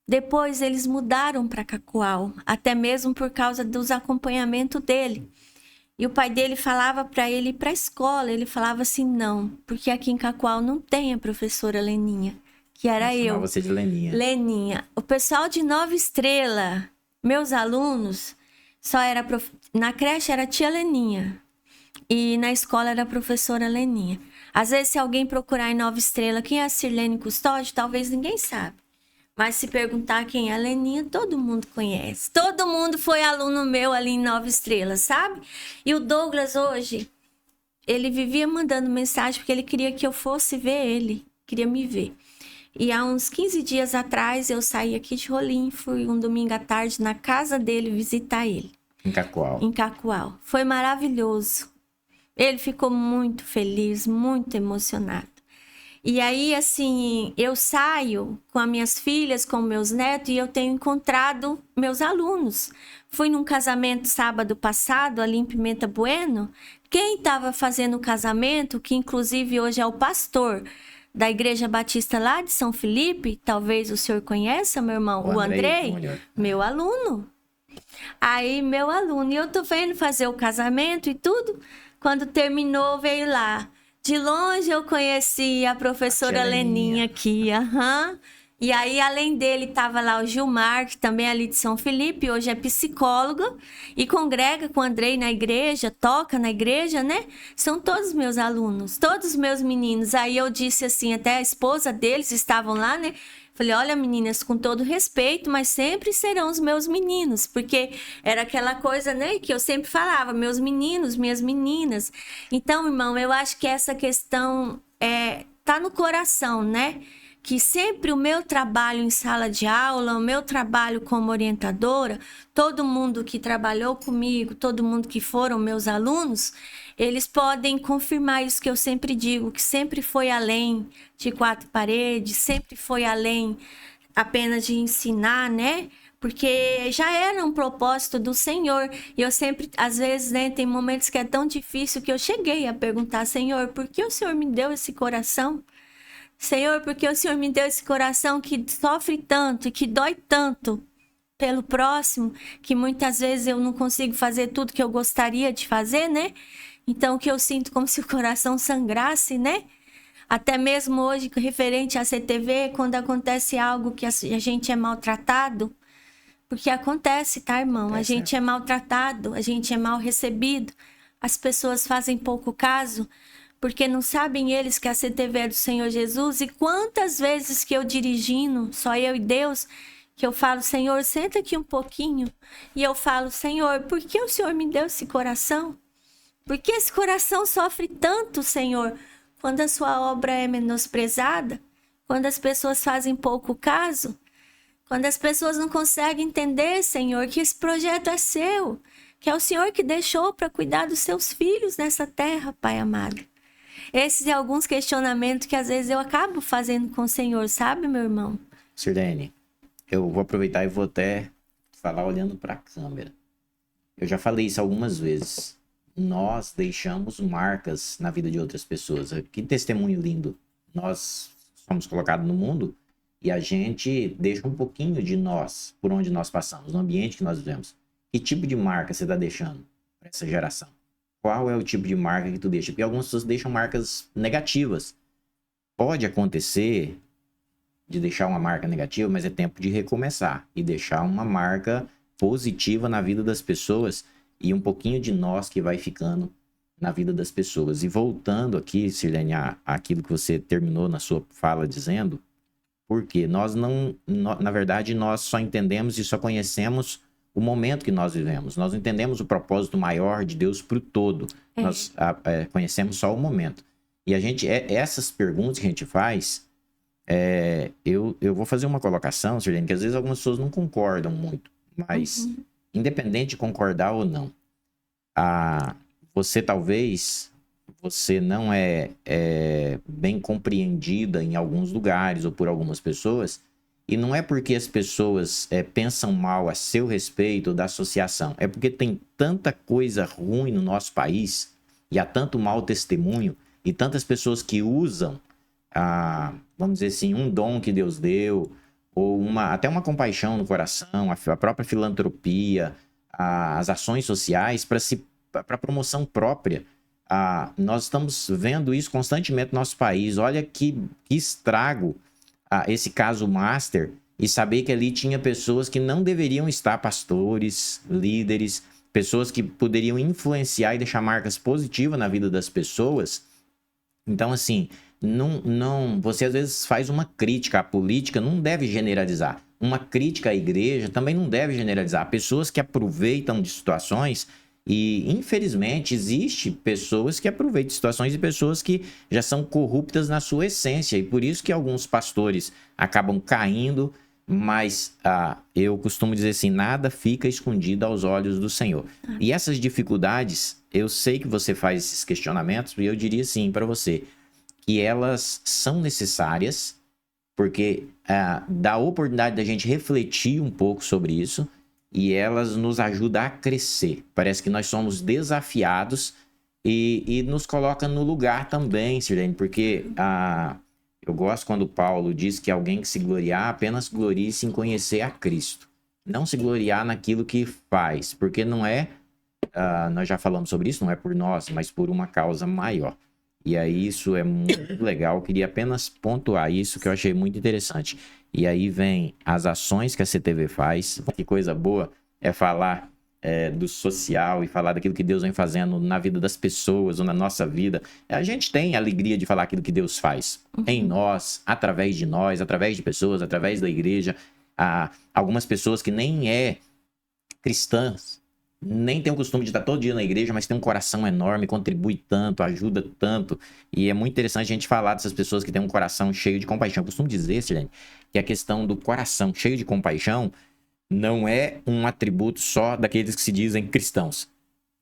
Depois eles mudaram para Cacoal, até mesmo por causa dos acompanhamentos dele. E o pai dele falava para ele ir para a escola, ele falava assim, não, porque aqui em Cacoal não tem a professora Leninha, que era eu. Chamava você de Leninha. Leninha. O pessoal de Nova Estrela, meus alunos, na creche era tia Leninha e na escola era a professora Leninha. Às vezes, se alguém procurar em Nova Estrela quem é a Sirlene Custódio, talvez ninguém sabe. Mas se perguntar quem é a Leninha, todo mundo conhece. Todo mundo foi aluno meu ali em Nova Estrela, sabe? E o Douglas hoje, ele vivia mandando mensagem porque ele queria que eu fosse ver ele, queria me ver. E há uns 15 dias atrás, eu saí aqui de Rolim, fui um domingo à tarde na casa dele visitar ele. Em Cacoal. Em Cacoal. Foi maravilhoso. Ele ficou muito feliz, muito emocionado. E aí, assim, eu saio com as minhas filhas, com meus netos, e eu tenho encontrado meus alunos. Fui num casamento sábado passado, ali em Pimenta Bueno. Quem estava fazendo o casamento, que inclusive hoje é o pastor da Igreja Batista lá de São Felipe, talvez o senhor conheça, meu irmão, o Andrei, meu aluno. Aí, meu aluno, e eu tô vendo fazer o casamento e tudo. Quando terminou, veio lá. De longe eu conheci a professora Leninha aqui, E aí, além dele, estava lá o Gilmar, que também é ali de São Felipe, hoje é psicólogo e congrega com o Andrei na igreja, toca na igreja, né? São todos meus alunos, todos meus meninos. Aí eu disse assim, até a esposa deles estavam lá, né? Falei, olha, meninas, com todo respeito, mas sempre serão os meus meninos, porque era aquela coisa, né, que eu sempre falava, meus meninos, minhas meninas. Então, irmão, eu acho que essa questão tá no coração, né? Que sempre o meu trabalho em sala de aula, o meu trabalho como orientadora, todo mundo que trabalhou comigo, todo mundo que foram meus alunos, eles podem confirmar isso que eu sempre digo, que sempre foi além de 4 paredes, sempre foi além apenas de ensinar, né? Porque já era um propósito do Senhor. E eu sempre, às vezes, né, tem momentos que é tão difícil que eu cheguei a perguntar, Senhor, por que o Senhor me deu esse coração? Senhor, porque o Senhor me deu esse coração que sofre tanto e que dói tanto pelo próximo, que muitas vezes eu não consigo fazer tudo que eu gostaria de fazer, né? Então, que eu sinto como se o coração sangrasse, né? Até mesmo hoje, referente à CTV, quando acontece algo que a gente é maltratado, porque acontece, tá, irmão? A gente é maltratado, a gente é mal recebido, as pessoas fazem pouco caso, porque não sabem eles que a CTV é do Senhor Jesus. E quantas vezes que eu dirigindo, só eu e Deus, que eu falo, Senhor, senta aqui um pouquinho. E eu falo, Senhor, por que o Senhor me deu esse coração? Por que esse coração sofre tanto, Senhor, quando a sua obra é menosprezada? Quando as pessoas fazem pouco caso? Quando as pessoas não conseguem entender, Senhor, que esse projeto é seu, que é o Senhor que deixou para cuidar dos seus filhos nessa terra, Pai amado. Esses são alguns questionamentos que às vezes eu acabo fazendo com o Senhor, sabe, meu irmão? Sirlene, eu vou aproveitar e vou até falar olhando para a câmera. Eu já falei isso algumas vezes. Nós deixamos marcas na vida de outras pessoas. Que testemunho lindo. Nós somos colocados no mundo e a gente deixa um pouquinho de nós por onde nós passamos, no ambiente que nós vivemos. Que tipo de marca você está deixando para essa geração? Qual é o tipo de marca que tu deixa? Porque algumas pessoas deixam marcas negativas. Pode acontecer de deixar uma marca negativa, mas é tempo de recomeçar e deixar uma marca positiva na vida das pessoas e um pouquinho de nós que vai ficando na vida das pessoas. E voltando aqui, Sirlene, àquilo que você terminou na sua fala dizendo, porque na verdade, nós só entendemos e só conhecemos o momento que nós vivemos. Nós não entendemos o propósito maior de Deus para o todo. Nós conhecemos só o momento. E essas perguntas que a gente faz, eu vou fazer uma colocação, Sirlene, que às vezes algumas pessoas não concordam muito, mas independente de concordar ou não, você não é bem compreendida em alguns lugares ou por algumas pessoas, e não é porque as pessoas pensam mal a seu respeito da associação, é porque tem tanta coisa ruim no nosso país, e há tanto mau testemunho, e tantas pessoas que usam, vamos dizer assim, um dom que Deus deu, ou até uma compaixão no coração, a própria filantropia, as ações sociais para promoção própria. Nós estamos vendo isso constantemente no nosso país. Olha que estrago esse caso Master, e saber que ali tinha pessoas que não deveriam estar, pastores, líderes, pessoas que poderiam influenciar e deixar marcas positivas na vida das pessoas. Então, assim, você às vezes faz uma crítica à política, não deve generalizar. Uma crítica à igreja também não deve generalizar. Pessoas que aproveitam de situações, e infelizmente existe pessoas que aproveitam de situações e pessoas que já são corruptas na sua essência. E por isso que alguns pastores acabam caindo, mas eu costumo dizer assim, nada fica escondido aos olhos do Senhor. E essas dificuldades, eu sei que você faz esses questionamentos, e eu diria assim para você, que elas são necessárias, porque dá a oportunidade da gente refletir um pouco sobre isso, e elas nos ajudam a crescer. Parece que nós somos desafiados e nos coloca no lugar também, Sirlene, porque eu gosto quando Paulo diz que alguém que se gloriar, apenas glorie-se em conhecer a Cristo. Não se gloriar naquilo que faz, porque não nós já falamos sobre isso, não é por nós, mas por uma causa maior. E aí isso é muito legal, eu queria apenas pontuar isso, que eu achei muito interessante. E aí vem as ações que a CTV faz. Que coisa boa é falar do social e falar daquilo que Deus vem fazendo na vida das pessoas ou na nossa vida. A gente tem a alegria de falar aquilo que Deus faz em nós, através de pessoas, através da igreja. Algumas pessoas que nem cristãs, nem tem o costume de estar todo dia na igreja, mas tem um coração enorme, contribui tanto, ajuda tanto. E é muito interessante a gente falar dessas pessoas que têm um coração cheio de compaixão. Eu costumo dizer, Sirlene, que a questão do coração cheio de compaixão não é um atributo só daqueles que se dizem cristãos.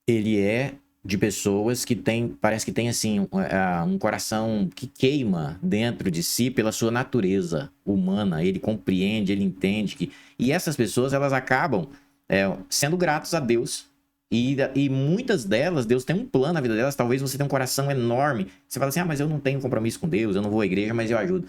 Ele é de pessoas que parece que tem assim, um coração que queima dentro de si pela sua natureza humana. Ele compreende, ele entende que... E essas pessoas, elas acabam sendo gratos a Deus. E muitas delas, Deus tem um plano na vida delas. Talvez você tenha um coração enorme. Você fala assim, mas eu não tenho compromisso com Deus, eu não vou à igreja, mas eu ajudo.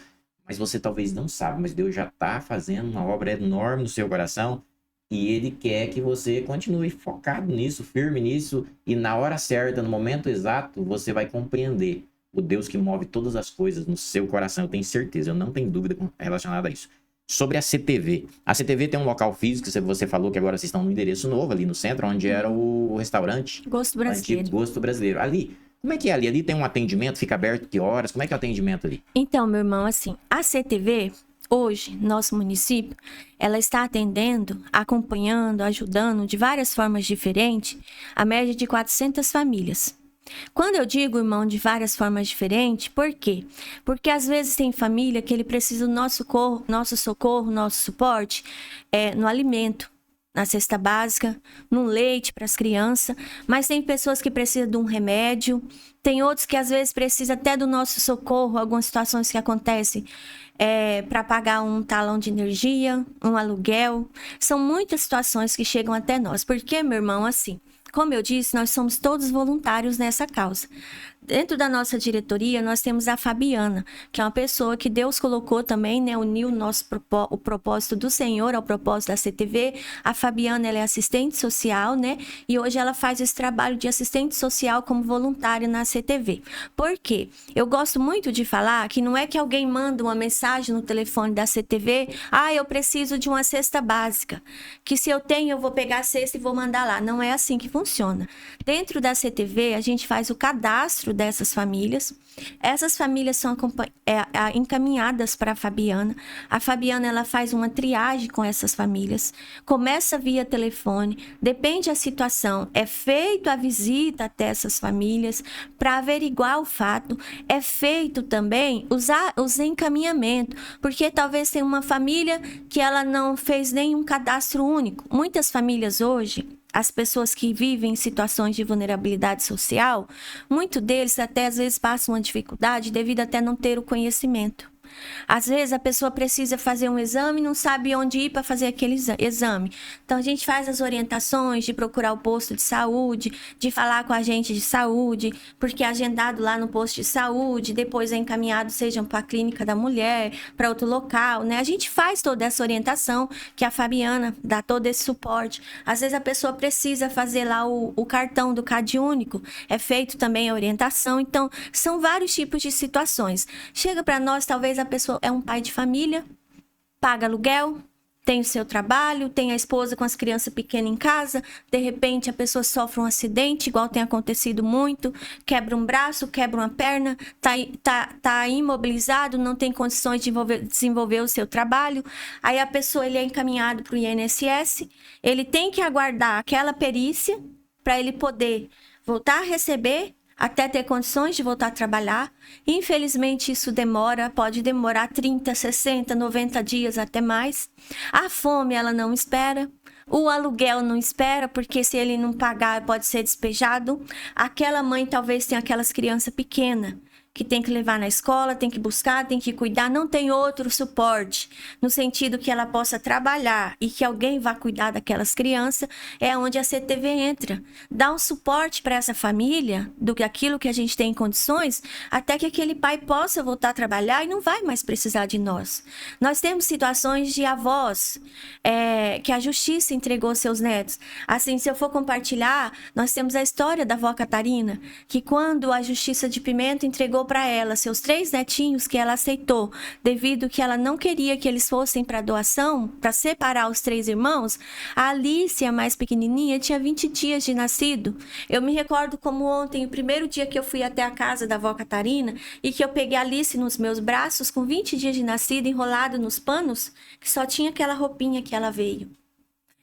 Mas você talvez não sabe, mas Deus já está fazendo uma obra enorme no seu coração. E Ele quer que você continue focado nisso, firme nisso. E na hora certa, no momento exato, você vai compreender o Deus que move todas as coisas no seu coração. Eu tenho certeza, eu não tenho dúvida relacionada a isso. Sobre a CTV. A CTV tem um local físico, você falou que agora vocês estão no endereço novo, ali no centro, onde era o restaurante. Gosto Brasileiro. Antigo Gosto Brasileiro. Ali, como é que é ali? Ali tem um atendimento, fica aberto que horas? Como é que é o atendimento ali? Então, meu irmão, assim, a CTV, hoje, nosso município, ela está atendendo, acompanhando, ajudando de várias formas diferentes, a média de 400 famílias. Quando eu digo, irmão, de várias formas diferentes, por quê? Porque às vezes tem família que ele precisa do nosso socorro, nosso suporte no alimento, na cesta básica, no leite para as crianças, mas tem pessoas que precisam de um remédio, tem outros que às vezes precisam até do nosso socorro, algumas situações que acontecem para pagar um talão de energia, um aluguel. São muitas situações que chegam até nós. Porque, meu irmão, assim, como eu disse, nós somos todos voluntários nessa causa. Dentro da nossa diretoria, nós temos a Fabiana, que é uma pessoa que Deus colocou também, né? Uniu o propósito do Senhor ao propósito da CTV. A Fabiana, ela é assistente social, né? E hoje ela faz esse trabalho de assistente social como voluntária na CTV. Por quê? Eu gosto muito de falar que não é que alguém manda uma mensagem no telefone da CTV, eu preciso de uma cesta básica, que se eu tenho, eu vou pegar a cesta e vou mandar lá. Não é assim que funciona. Dentro da CTV, a gente faz o cadastro dessas famílias. Essas famílias são encaminhadas para a Fabiana. A Fabiana, ela faz uma triagem com essas famílias. Começa via telefone, depende da situação. É feita a visita até essas famílias para averiguar o fato. É feito também os encaminhamentos, porque talvez tenha uma família que ela não fez nenhum cadastro único. Muitas famílias hoje, as pessoas que vivem em situações de vulnerabilidade social, muitos deles até às vezes passam uma dificuldade devido até não ter o conhecimento. Às vezes a pessoa precisa fazer um exame e não sabe onde ir para fazer aquele exame. Então a gente faz as orientações de procurar o posto de saúde, de falar com a agente de saúde, porque é agendado lá no posto de saúde, depois é encaminhado, seja para a clínica da mulher, para outro local, né? A gente faz toda essa orientação, que a Fabiana dá todo esse suporte. Às vezes a pessoa precisa fazer lá o cartão do CadÚnico, é feito também a orientação. Então são vários tipos de situações. Chega para nós, talvez a pessoa é um pai de família, paga aluguel, tem o seu trabalho, tem a esposa com as crianças pequenas em casa, de repente a pessoa sofre um acidente, igual tem acontecido muito, quebra um braço, quebra uma perna, tá imobilizado, não tem condições de desenvolver o seu trabalho, aí a pessoa ele é encaminhado para o INSS, ele tem que aguardar aquela perícia para ele poder voltar a receber, até ter condições de voltar a trabalhar. Infelizmente, isso pode demorar 30, 60, 90 dias, até mais. A fome, ela não espera. O aluguel não espera, porque se ele não pagar, pode ser despejado. Aquela mãe talvez tenha aquelas crianças pequenas, que tem que levar na escola, tem que buscar, tem que cuidar, não tem outro suporte, no sentido que ela possa trabalhar e que alguém vá cuidar daquelas crianças, é onde a CTV entra. Dá um suporte para essa família, daquilo que a gente tem em condições, até que aquele pai possa voltar a trabalhar e não vai mais precisar de nós. Nós temos situações de avós, que a justiça entregou seus netos. Assim, se eu for compartilhar, nós temos a história da avó Catarina, que quando a Justiça de Pimenta entregou para ela seus 3 netinhos, que ela aceitou, devido que ela não queria que eles fossem para doação, para separar os 3 irmãos, a Alice, a mais pequenininha, tinha 20 dias de nascido. Eu me recordo como ontem, o primeiro dia que eu fui até a casa da avó Catarina e que eu peguei a Alice nos meus braços com 20 dias de nascido, enrolado nos panos, que só tinha aquela roupinha que ela veio.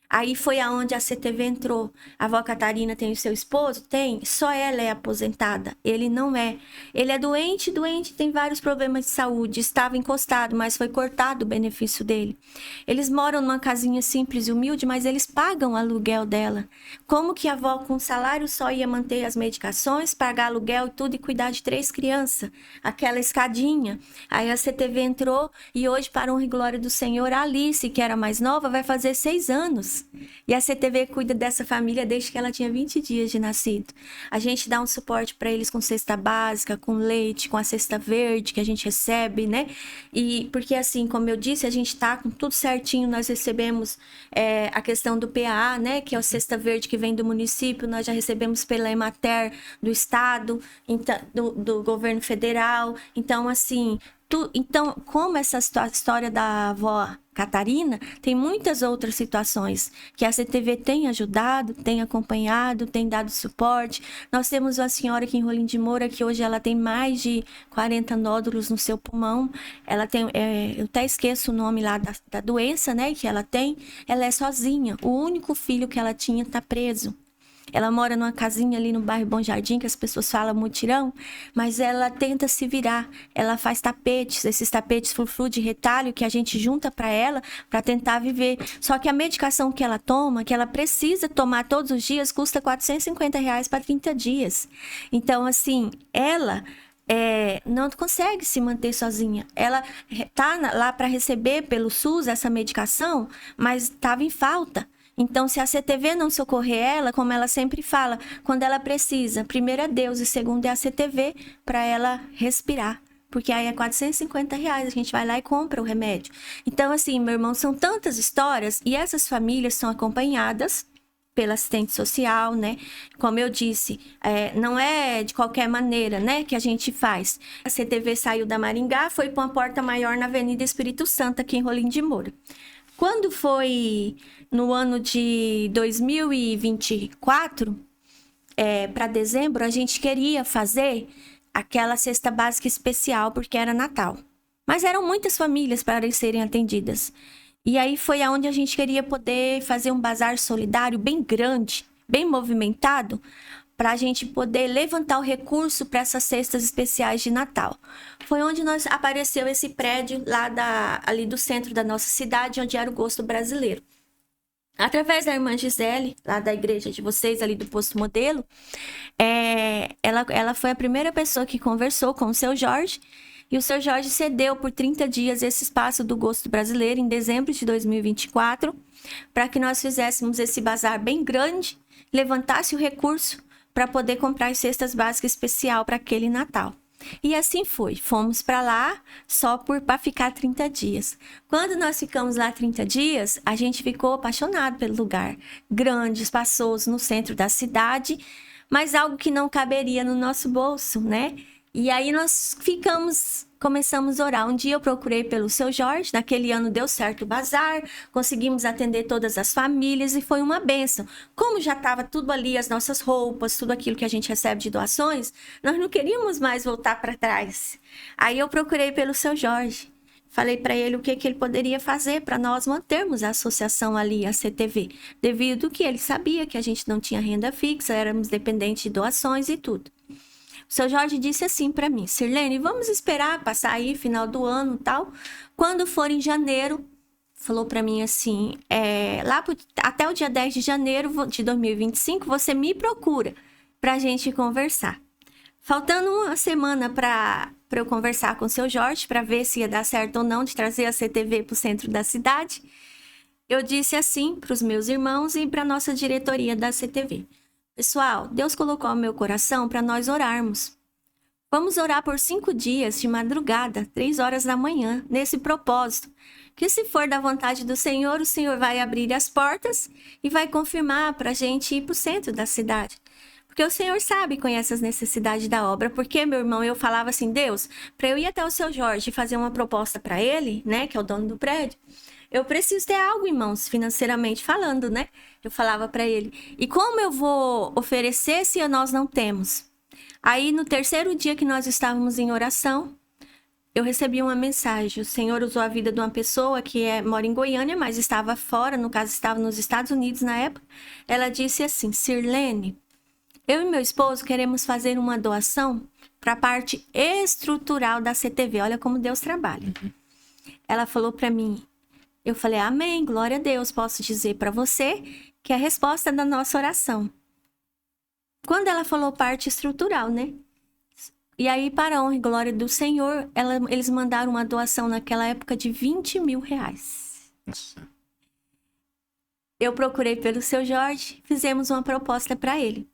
Aí foi aonde a CTV entrou. A avó Catarina tem o seu esposo? Tem. Só ela é aposentada. Ele não é. Ele é doente, tem vários problemas de saúde. Estava encostado, mas foi cortado o benefício dele. Eles moram numa casinha simples e humilde, mas eles pagam o aluguel dela. Como que a avó com salário só ia manter as medicações, pagar aluguel e tudo e cuidar de 3 crianças? Aquela escadinha. Aí a CTV entrou e hoje, para honra e glória do Senhor, a Alice, que era mais nova, vai fazer 6 anos. E a CTV cuida dessa família desde que ela tinha 20 dias de nascido. A gente dá um suporte para eles com cesta básica, com leite, com a cesta verde que a gente recebe, né? E porque assim, como eu disse, a gente tá com tudo certinho, nós recebemos a questão do PA, né? Que é a cesta verde que vem do município, nós já recebemos pela Emater do estado, então, do governo federal. Então, assim, então, como essa história da avó Catarina, tem muitas outras situações que a CTV tem ajudado, tem acompanhado, tem dado suporte. Nós temos uma senhora aqui em Rolim de Moura, que hoje ela tem mais de 40 nódulos no seu pulmão. Ela tem, eu até esqueço o nome lá da doença, né, que ela tem. Ela é sozinha, o único filho que ela tinha está preso. Ela mora numa casinha ali no bairro Bom Jardim, que as pessoas falam mutirão, mas ela tenta se virar. Ela faz tapetes, esses tapetes frufru de retalho que a gente junta para ela, para tentar viver. Só que a medicação que ela toma, que ela precisa tomar todos os dias, custa R$450 para 30 dias. Então, assim, ela não consegue se manter sozinha. Ela tá lá para receber pelo SUS essa medicação, mas estava em falta. Então, se a CTV não socorrer ela, como ela sempre fala, quando ela precisa, primeiro é Deus e segundo é a CTV para ela respirar. Porque aí é R$450, a gente vai lá e compra o remédio. Então, assim, meu irmão, são tantas histórias e essas famílias são acompanhadas pela assistente social, né? Como eu disse, não é de qualquer maneira, né, que a gente faz. A CTV saiu da Maringá, foi para uma porta maior na Avenida Espírito Santo, aqui em Rolim de Moura. Quando foi no ano de 2024, para dezembro, a gente queria fazer aquela cesta básica especial, porque era Natal. Mas eram muitas famílias para serem atendidas. E aí foi aonde a gente queria poder fazer um bazar solidário bem grande, bem movimentado, para a gente poder levantar o recurso para essas cestas especiais de Natal. Foi onde apareceu esse prédio lá ali do centro da nossa cidade, onde era o Gosto Brasileiro. Através da irmã Gisele, lá da igreja de vocês, ali do Posto Modelo, ela foi a primeira pessoa que conversou com o seu Jorge, e o seu Jorge cedeu por 30 dias esse espaço do Gosto Brasileiro, em dezembro de 2024, para que nós fizéssemos esse bazar bem grande, levantasse o recurso para poder comprar as cestas básicas especial para aquele Natal. E assim foi. Fomos para lá só para ficar 30 dias. Quando nós ficamos lá 30 dias, a gente ficou apaixonado pelo lugar. Grande, espaçoso, no centro da cidade, mas algo que não caberia no nosso bolso, né? E aí nós começamos a orar. Um dia eu procurei pelo seu Jorge, naquele ano deu certo o bazar, conseguimos atender todas as famílias e foi uma bênção. Como já estava tudo ali, as nossas roupas, tudo aquilo que a gente recebe de doações, nós não queríamos mais voltar para trás. Aí eu procurei pelo seu Jorge. Falei para ele o que ele poderia fazer para nós mantermos a associação ali, a CTV, devido que ele sabia que a gente não tinha renda fixa, éramos dependentes de doações e tudo. O seu Jorge disse assim para mim: Sirlene, vamos esperar passar aí final do ano e tal. Quando for em janeiro, falou para mim assim, até o dia 10 de janeiro de 2025, você me procura para a gente conversar. Faltando uma semana para eu conversar com o seu Jorge, para ver se ia dar certo ou não de trazer a CTV para o centro da cidade, eu disse assim para os meus irmãos e para a nossa diretoria da CTV: pessoal, Deus colocou no meu coração para nós orarmos. Vamos orar por 5 dias de madrugada, 3 horas da manhã, nesse propósito. Que se for da vontade do Senhor, o Senhor vai abrir as portas e vai confirmar para a gente ir para o centro da cidade. Porque o Senhor sabe e conhece as necessidades da obra. Porque, meu irmão, eu falava assim, Deus, para eu ir até o seu Jorge e fazer uma proposta para ele, né, que é o dono do prédio, eu preciso ter algo em mãos, financeiramente falando, né? Eu falava para ele. E como eu vou oferecer se nós não temos? Aí, no terceiro dia que nós estávamos em oração, eu recebi uma mensagem. O Senhor usou a vida de uma pessoa que mora em Goiânia, mas estava fora, no caso, estava nos Estados Unidos na época. Ela disse assim, Sirlene, eu e meu esposo queremos fazer uma doação para a parte estrutural da CTV. Olha como Deus trabalha. Ela falou para mim, eu falei, amém, glória a Deus, posso dizer para você que é a resposta da nossa oração. Quando ela falou parte estrutural, né? E aí, para a honra e glória do Senhor, eles mandaram uma doação naquela época de R$20 mil. Nossa. Eu procurei pelo seu Jorge, fizemos uma proposta para ele.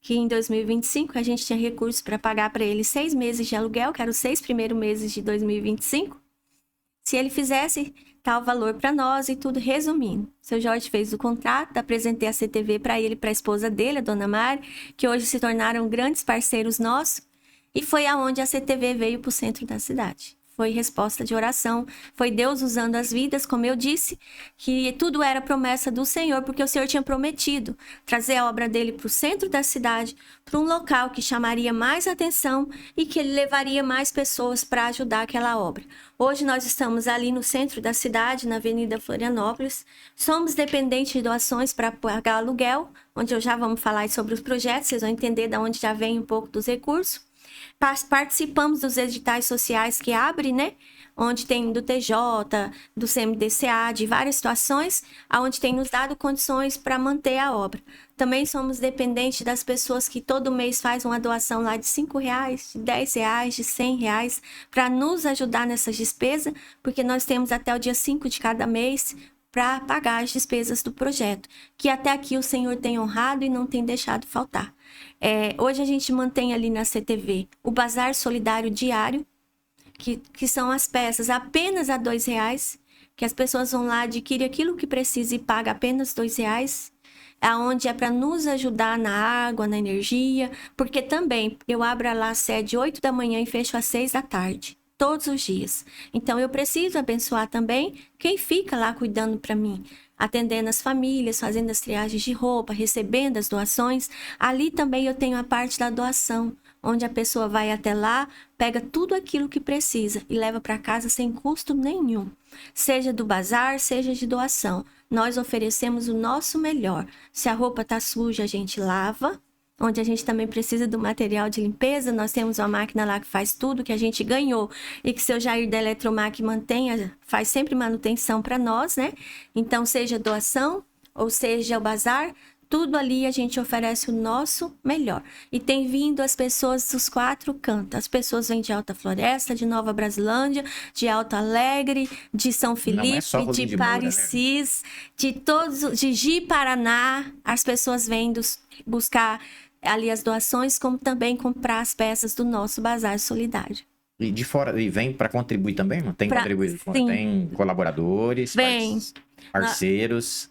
Que em 2025 a gente tinha recursos para pagar para ele 6 meses de aluguel, que eram os 6 primeiros meses de 2025. Se ele fizesse tal valor para nós e tudo, resumindo. O seu Jorge fez o contrato, apresentei a CTV para ele e para a esposa dele, a dona Mari, que hoje se tornaram grandes parceiros nossos. E foi aonde a CTV veio para o centro da cidade. Foi resposta de oração, foi Deus usando as vidas, como eu disse, que tudo era promessa do Senhor, porque o Senhor tinha prometido trazer a obra dele para o centro da cidade, para um local que chamaria mais atenção e que ele levaria mais pessoas para ajudar aquela obra. Hoje nós estamos ali no centro da cidade, na Avenida Florianópolis, somos dependentes de doações para pagar aluguel, onde eu já vamos falar sobre os projetos, vocês vão entender de onde já vem um pouco dos recursos. Participamos dos editais sociais que abrem, né? Onde tem do TJ, do CMDCA, de várias situações, onde tem nos dado condições para manter a obra. Também somos dependentes das pessoas que todo mês fazem uma doação lá de R$5, de R$10, de R$100, para nos ajudar nessas despesas, porque nós temos até o dia 5 de cada mês para pagar as despesas do projeto, que até aqui o Senhor tem honrado e não tem deixado faltar. Hoje a gente mantém ali na CTV o Bazar Solidário Diário, que são as peças apenas a R$2, que as pessoas vão lá, adquirem aquilo que precisa e paga apenas R$2, aonde é para nos ajudar na água, na energia, porque também eu abro lá a sede 8 da manhã e fecho às 6 da tarde, todos os dias. Então eu preciso abençoar também quem fica lá cuidando para mim, atendendo as famílias, fazendo as triagens de roupa, recebendo as doações. Ali também eu tenho a parte da doação, onde a pessoa vai até lá, pega tudo aquilo que precisa e leva para casa sem custo nenhum. Seja do bazar, seja de doação. Nós oferecemos o nosso melhor. Se a roupa está suja, a gente lava. Onde a gente também precisa do material de limpeza, nós temos uma máquina lá que faz tudo, que a gente ganhou. E que seu Jair da Eletromac faz sempre manutenção para nós, né? Então, seja doação, ou seja o bazar, tudo ali a gente oferece o nosso melhor. E tem vindo as pessoas dos 4 cantos. As pessoas vêm de Alta Floresta, de Nova Brasilândia, de Alto Alegre, de São Felipe, de Parecis, né? De Ji-Paraná. As pessoas vêm buscar ali as doações, como também comprar as peças do nosso Bazar Solidário. E de fora, e vem para contribuir também? Não tem contribuído? Tem colaboradores, parceiros?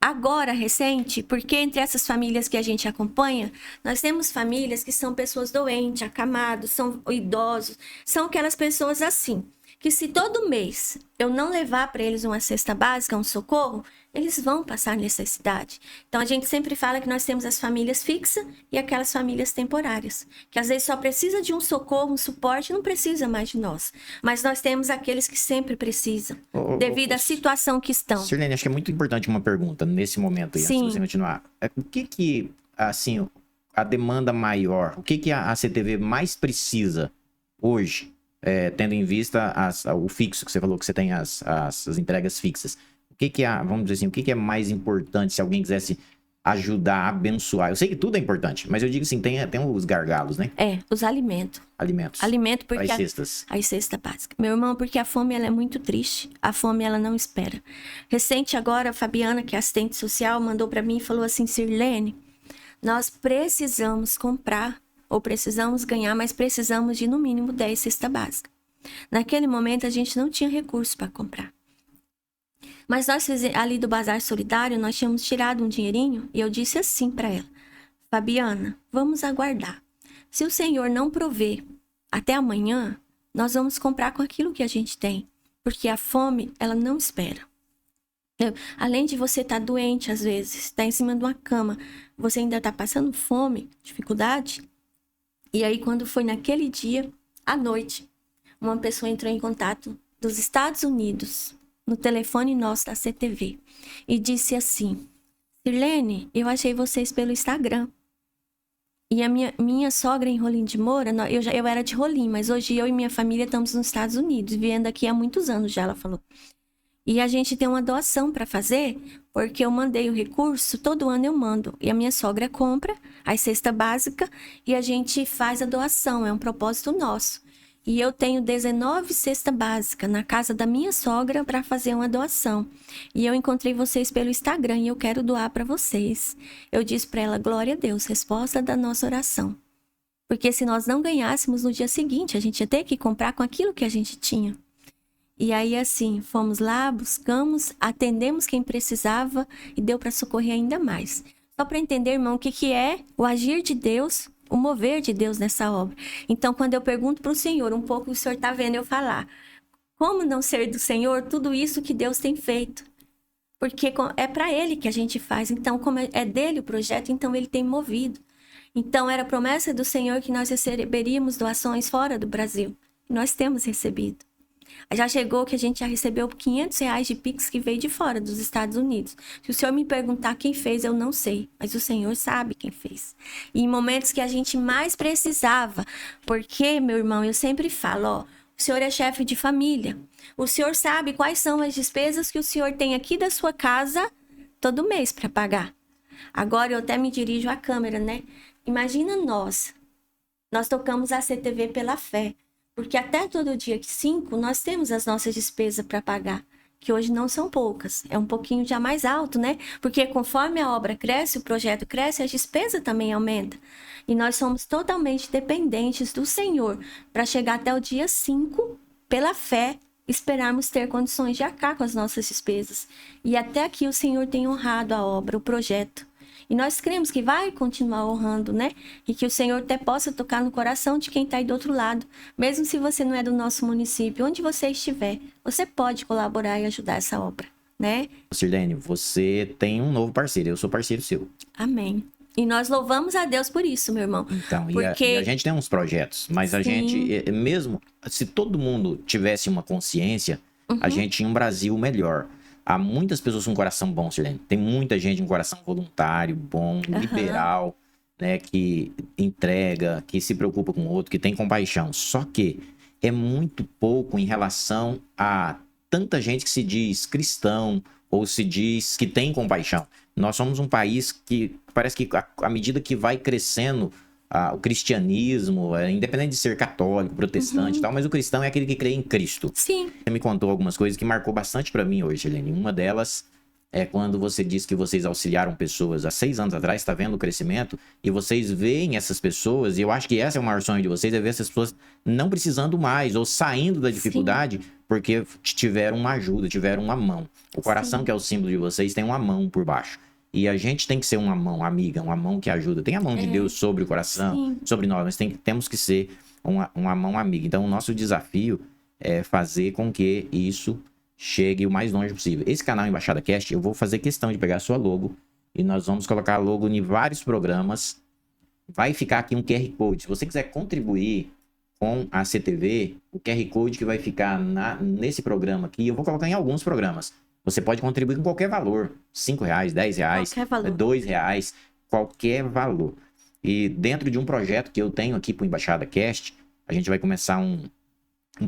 Agora, recente, porque entre essas famílias que a gente acompanha, nós temos famílias que são pessoas doentes, acamados, são idosos, são aquelas pessoas assim, que se todo mês eu não levar para eles uma cesta básica, um socorro, eles vão passar necessidade. Então, a gente sempre fala que nós temos as famílias fixas e aquelas famílias temporárias, que às vezes só precisa de um socorro, um suporte, não precisa mais de nós. Mas nós temos aqueles que sempre precisam, devido à situação que estão. Sirlene, acho que é muito importante uma pergunta nesse momento, aí, antes de você continuar. O que, assim, a demanda maior, o que a CTV mais precisa hoje, tendo em vista o fixo que você falou, que você tem as entregas fixas? Vamos dizer assim, o que é mais importante se alguém quisesse ajudar, abençoar? Eu sei que tudo é importante, mas eu digo assim, tem os gargalos, né? Os alimentos. Alimento, porque as cestas. As cestas básicas. Meu irmão, porque a fome, ela é muito triste. A fome, ela não espera. Recente agora, a Fabiana, que é assistente social, mandou para mim e falou assim, Sirlene, nós precisamos comprar, ou precisamos ganhar, mas precisamos de no mínimo 10 cestas básicas. Naquele momento, a gente não tinha recurso para comprar. Mas nós ali do Bazar Solidário, nós tínhamos tirado um dinheirinho e eu disse assim para ela, Fabiana, vamos aguardar. Se o Senhor não prover até amanhã, nós vamos comprar com aquilo que a gente tem, porque a fome, ela não espera. Além de você estar doente às vezes, estar em cima de uma cama, você ainda está passando fome, dificuldade. E aí quando foi naquele dia, à noite, uma pessoa entrou em contato dos Estados Unidos, no telefone nosso da CTV, e disse assim, Sirlene, eu achei vocês pelo Instagram. E a minha sogra em Rolim de Moura, eu era de Rolim, mas hoje eu e minha família estamos nos Estados Unidos, vivendo aqui há muitos anos já, ela falou. E a gente tem uma doação para fazer, porque eu mandei o recurso, todo ano eu mando. E a minha sogra compra a cesta básica e a gente faz a doação, é um propósito nosso. E eu tenho 19 cestas básicas na casa da minha sogra para fazer uma doação. E eu encontrei vocês pelo Instagram e eu quero doar para vocês. Eu disse para ela, glória a Deus, resposta da nossa oração. Porque se nós não ganhássemos no dia seguinte, a gente ia ter que comprar com aquilo que a gente tinha. E aí, assim, fomos lá, buscamos, atendemos quem precisava e deu para socorrer ainda mais. Só para entender, irmão, o que é o agir de Deus, o mover de Deus nessa obra. Então, quando eu pergunto para o Senhor, um pouco o Senhor está vendo eu falar, como não ser do Senhor tudo isso que Deus tem feito? Porque é para Ele que a gente faz. Então, como é dele o projeto, então Ele tem movido. Então, era promessa do Senhor que nós receberíamos doações fora do Brasil. E nós temos recebido. Já chegou que a gente já recebeu R$500 de Pix que veio de fora dos Estados Unidos. Se o Senhor me perguntar quem fez, eu não sei. Mas o Senhor sabe quem fez. E em momentos que a gente mais precisava. Porque, meu irmão, eu sempre falo, ó, o Senhor é chefe de família. O Senhor sabe quais são as despesas que o Senhor tem aqui da sua casa todo mês para pagar. Agora eu até me dirijo à câmera, né? Imagina nós tocamos a CTV pela fé. Porque até todo dia 5 nós temos as nossas despesas para pagar, que hoje não são poucas. É um pouquinho já mais alto, né? Porque conforme a obra cresce, o projeto cresce, a despesa também aumenta. E nós somos totalmente dependentes do Senhor para chegar até o dia 5, pela fé, esperarmos ter condições de arcar com as nossas despesas. E até aqui o Senhor tem honrado a obra, o projeto. E nós cremos que vai continuar honrando, né? E que o Senhor até possa tocar no coração de quem está aí do outro lado. Mesmo se você não é do nosso município, onde você estiver, você pode colaborar e ajudar essa obra, né? Sirlene, você tem um novo parceiro, eu sou parceiro seu. Amém. E nós louvamos a Deus por isso, meu irmão. Então, porque... e a gente tem uns projetos, mas a gente, mesmo se todo mundo tivesse uma consciência, a gente tinha um Brasil melhor. Há muitas pessoas com um coração bom, Sirlene. Tem muita gente com um coração voluntário, bom, liberal, né, que entrega, que se preocupa com o outro, que tem compaixão. Só que é muito pouco em relação a tanta gente que se diz cristão ou se diz que tem compaixão. Nós somos um país que parece que à medida que vai crescendo o cristianismo, independente de ser católico, protestante e tal, mas o cristão é aquele que crê em Cristo. Sim. Você me contou algumas coisas que marcou bastante pra mim hoje, Helene. Uma delas é quando você disse que vocês auxiliaram pessoas há 6 anos atrás, está vendo o crescimento, e vocês veem essas pessoas, e eu acho que esse é o maior sonho de vocês, é ver essas pessoas não precisando mais, ou saindo da dificuldade, porque tiveram uma ajuda, tiveram uma mão. O coração, que é o símbolo de vocês, tem uma mão por baixo. E a gente tem que ser uma mão amiga, uma mão que ajuda. Tem a mão de Deus sobre o coração, sobre nós, mas temos que ser uma mão amiga. Então, o nosso desafio é fazer com que isso chegue o mais longe possível. Esse canal Embaixada Cast, eu vou fazer questão de pegar a sua logo e nós vamos colocar a logo em vários programas. Vai ficar aqui um QR Code. Se você quiser contribuir com a CTV, o QR Code que vai ficar nesse programa aqui, eu vou colocar em alguns programas. Você pode contribuir com qualquer valor, R$5, R$10, R$2, qualquer valor. E dentro de um projeto que eu tenho aqui para o Embaixada Cast, a gente vai começar um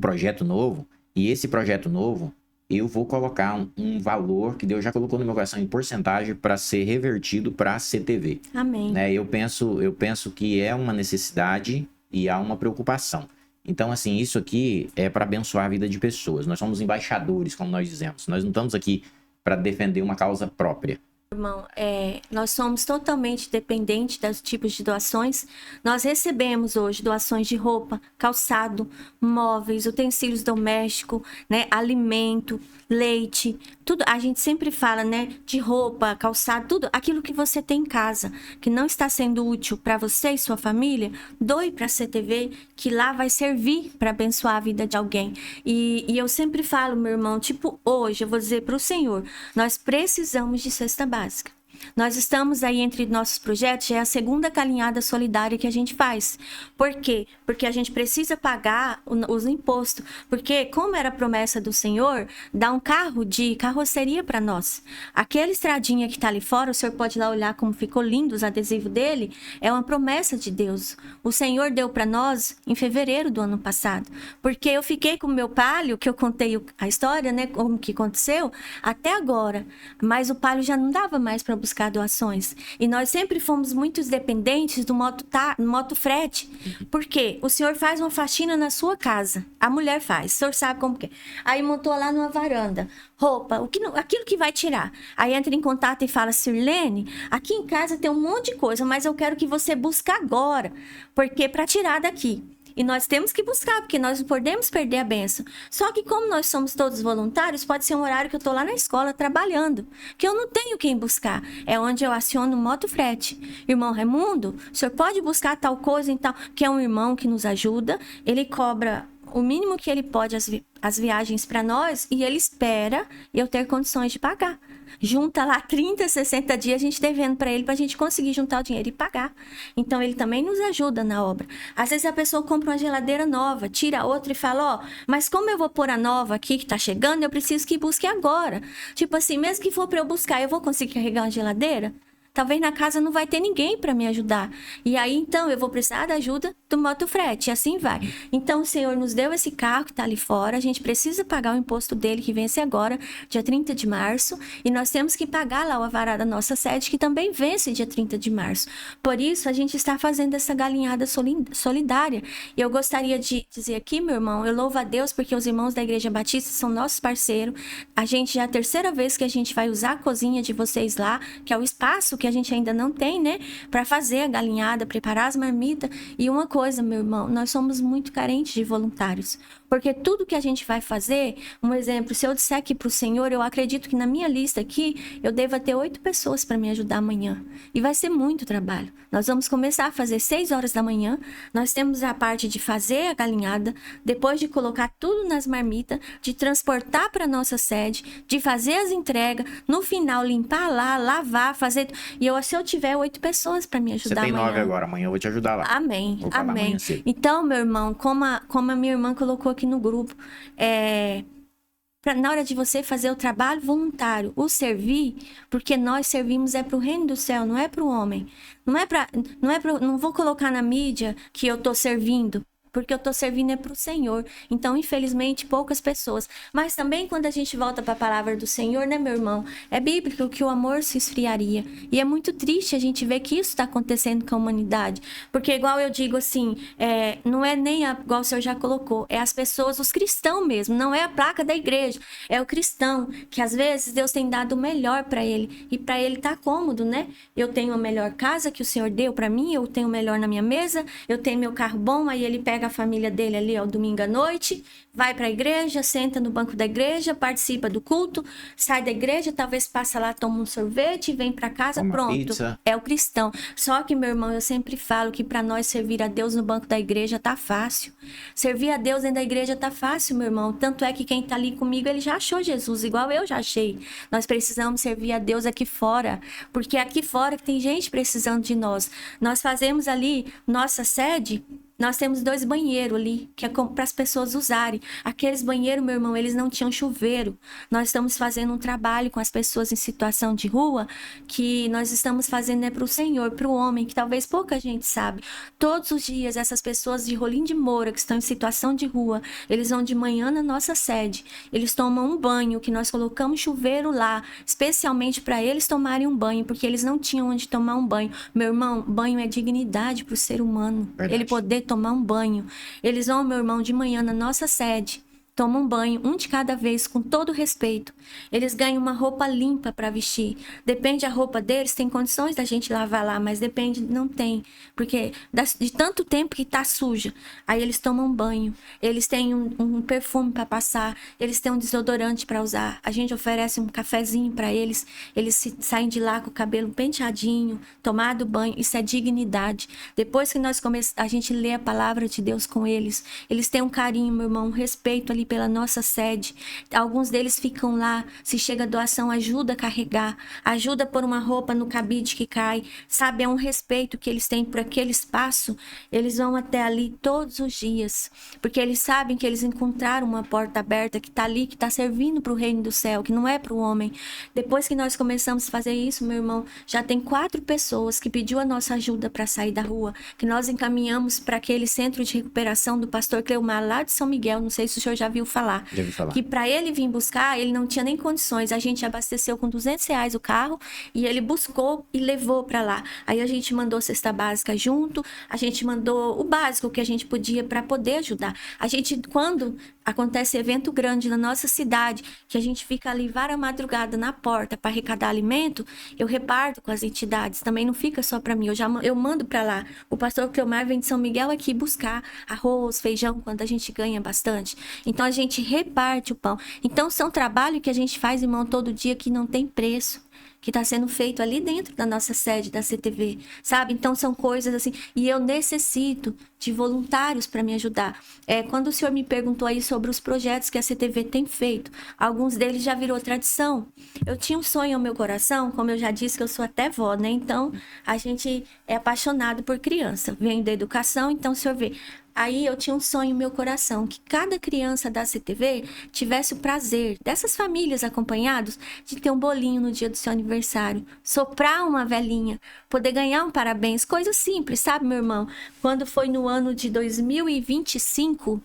projeto novo, e esse projeto novo, eu vou colocar um valor que Deus já colocou no meu coração em porcentagem para ser revertido para a CTV. Amém. Né? Eu penso que é uma necessidade e há uma preocupação. Então, assim, isso aqui é para abençoar a vida de pessoas. Nós somos embaixadores, como nós dizemos. Nós não estamos aqui para defender uma causa própria. Irmão, nós somos totalmente dependentes dos tipos de doações. Nós recebemos hoje doações de roupa, calçado, móveis, utensílios domésticos, né, alimento, leite, tudo. A gente sempre fala, né, de roupa, calçado, tudo aquilo que você tem em casa, que não está sendo útil para você e sua família, doe para a CTV, que lá vai servir para abençoar a vida de alguém. E eu sempre falo, meu irmão, tipo, hoje eu vou dizer para o Senhor, nós precisamos de cesta básica. Nós estamos aí entre nossos projetos, já é a segunda caminhada solidária que a gente faz. Por quê? Porque a gente precisa pagar os impostos. Porque, como era a promessa do Senhor, dá um carro de carroceria para nós. Aquela estradinha que está ali fora, o senhor pode ir lá olhar como ficou lindo os adesivos dele, é uma promessa de Deus. O Senhor deu para nós em fevereiro do ano passado. Porque eu fiquei com o meu palio, que eu contei a história, né, como que aconteceu, até agora. Mas o palio já não dava mais para buscar doações. E nós sempre fomos muito dependentes do moto frete. Por quê? O senhor faz uma faxina na sua casa. A mulher faz. O senhor sabe como que é. Aí montou lá numa varanda. Roupa, aquilo que vai tirar. Aí entra em contato e fala, Sirlene, aqui em casa tem um monte de coisa, mas eu quero que você busque agora. Porque para tirar daqui. E nós temos que buscar, porque nós não podemos perder a bênção. Só que como nós somos todos voluntários, pode ser um horário que eu estou lá na escola trabalhando, que eu não tenho quem buscar. É onde eu aciono o motofrete. Irmão Raimundo, o senhor pode buscar tal coisa e tal, que é um irmão que nos ajuda, ele cobra o mínimo que ele pode as viagens para nós e ele espera eu ter condições de pagar. Junta lá 30, 60 dias a gente devendo para ele, para a gente conseguir juntar o dinheiro e pagar. Então, ele também nos ajuda na obra. Às vezes a pessoa compra uma geladeira nova, tira outra e fala, mas como eu vou pôr a nova aqui que tá chegando, eu preciso que busque agora. Tipo assim, mesmo que for para eu buscar, eu vou conseguir carregar uma geladeira? talvez na casa não vai ter ninguém para me ajudar. E aí, então, eu vou precisar da ajuda do motofrete, e assim vai. Então, o Senhor nos deu esse carro que está ali fora, a gente precisa pagar o imposto dele, que vence agora, dia 30 de março, e nós temos que pagar lá o alvará da nossa sede, que também vence dia 30 de março. Por isso, a gente está fazendo essa galinhada solidária. E eu gostaria de dizer aqui, meu irmão, eu louvo a Deus porque os irmãos da Igreja Batista são nossos parceiros. A gente já é a terceira vez que a gente vai usar a cozinha de vocês lá, que é o espaço que a gente ainda não tem, né? Para fazer a galinhada, preparar as marmitas. E uma coisa, meu irmão, nós somos muito carentes de voluntários. Porque tudo que a gente vai fazer, um exemplo, se eu disser aqui para o Senhor, eu acredito que na minha lista aqui, eu deva ter 8 pessoas para me ajudar amanhã. E vai ser muito trabalho. Nós vamos começar a fazer 6 horas da manhã. Nós temos a parte de fazer a galinhada, depois de colocar tudo nas marmitas, de transportar para nossa sede, de fazer as entregas, no final limpar lá, lavar, fazer... E se eu tiver 8 pessoas para me ajudar amanhã. Você tem amanhã. 9 agora, amanhã eu vou te ajudar lá. Amém, amém. Então, meu irmão, como a minha irmã colocou aqui no grupo, na hora de você fazer o trabalho voluntário, o servir, porque nós servimos para o reino do céu, não é para o homem. Não vou colocar na mídia que eu estou servindo, porque eu estou servindo para o Senhor. Então, infelizmente, poucas pessoas. Mas também, quando a gente volta para a palavra do Senhor, né, meu irmão? É bíblico que o amor se esfriaria. E é muito triste a gente ver que isso está acontecendo com a humanidade. Porque, igual eu digo assim, não é nem igual o senhor já colocou, é as pessoas, os cristãos mesmo, não é a placa da igreja, é o cristão, que às vezes Deus tem dado o melhor para ele. E para ele tá cômodo, né? Eu tenho a melhor casa que o Senhor deu para mim, eu tenho o melhor na minha mesa, eu tenho meu carro bom, aí ele pega a família dele ali ao domingo à noite, vai para a igreja, senta no banco da igreja, participa do culto, sai da igreja, talvez passa lá, toma um sorvete, vem para casa, pronto. Pizza. É o cristão. Só que, meu irmão, eu sempre falo que para nós servir a Deus no banco da igreja tá fácil. Servir a Deus dentro da igreja tá fácil, meu irmão. Tanto é que quem tá ali comigo, ele já achou Jesus, igual eu já achei. Nós precisamos servir a Deus aqui fora, porque aqui fora tem gente precisando de nós. Nós fazemos ali nossa sede. Nós temos 2 banheiros ali, que é para as pessoas usarem. Aqueles banheiros, meu irmão, eles não tinham chuveiro. Nós estamos fazendo um trabalho com as pessoas em situação de rua, que nós estamos fazendo para o Senhor, para o homem, que talvez pouca gente sabe. Todos os dias, essas pessoas de Rolim de Moura, que estão em situação de rua, eles vão de manhã na nossa sede. Eles tomam um banho, que nós colocamos chuveiro lá, especialmente para eles tomarem um banho, porque eles não tinham onde tomar um banho. Meu irmão, banho é dignidade para o ser humano. Verdade. Ele poder tomar um banho. Eles vão, meu irmão, de manhã na nossa sede, tomam um banho, um de cada vez, com todo respeito. Eles ganham uma roupa limpa para vestir. Depende da roupa deles, tem condições da gente lavar lá, mas depende, não tem. Porque de tanto tempo que tá suja. Aí eles tomam banho, eles têm um perfume para passar, eles têm um desodorante para usar. A gente oferece um cafezinho para eles, saem de lá com o cabelo penteadinho, tomado banho. Isso é dignidade. Depois que a gente lê a palavra de Deus com eles têm um carinho, meu irmão, um respeito ali pela nossa sede. Alguns deles ficam lá, se chega doação, ajuda a carregar, ajuda a pôr uma roupa no cabide que cai, sabe? É um respeito que eles têm por aquele espaço. Eles vão até ali todos os dias, porque eles sabem que eles encontraram uma porta aberta que está ali, que está servindo para o reino do céu, que não é para o homem. Depois que nós começamos a fazer isso, meu irmão, já tem 4 pessoas que pediu a nossa ajuda para sair da rua, que nós encaminhamos para aquele centro de recuperação do pastor Cleomar, lá de São Miguel. Não sei se o senhor já viu falar. Já ouvi falar. Que para ele vir buscar, ele não tinha nem condições. A gente abasteceu com R$200 o carro e ele buscou e levou para lá. Aí a gente mandou cesta básica junto, a gente mandou o básico que a gente podia para poder ajudar. A gente, quando acontece evento grande na nossa cidade, que a gente fica ali várias madrugadas na porta para arrecadar alimento, eu reparto com as entidades. Também não fica só para mim, eu mando para lá. O pastor Cleomar vem de São Miguel aqui buscar arroz, feijão, quando a gente ganha bastante. Então a gente reparte o pão. Então são trabalho que a gente faz, irmão, todo dia, que não tem preço, que está sendo feito ali dentro da nossa sede da CTV, sabe? Então são coisas assim, e eu necessito de voluntários para me ajudar. Quando o senhor me perguntou aí sobre os projetos que a CTV tem feito, alguns deles já virou tradição. Eu tinha um sonho ao meu coração, como eu já disse, que eu sou até vó, né? Então a gente é apaixonado por criança, venho da educação, então o senhor vê, Aí eu tinha um sonho no meu coração, que cada criança da CTV tivesse o prazer, dessas famílias acompanhadas, de ter um bolinho no dia do seu aniversário, soprar uma velhinha, poder ganhar um parabéns, coisa simples, sabe, meu irmão? Quando foi no ano de 2025,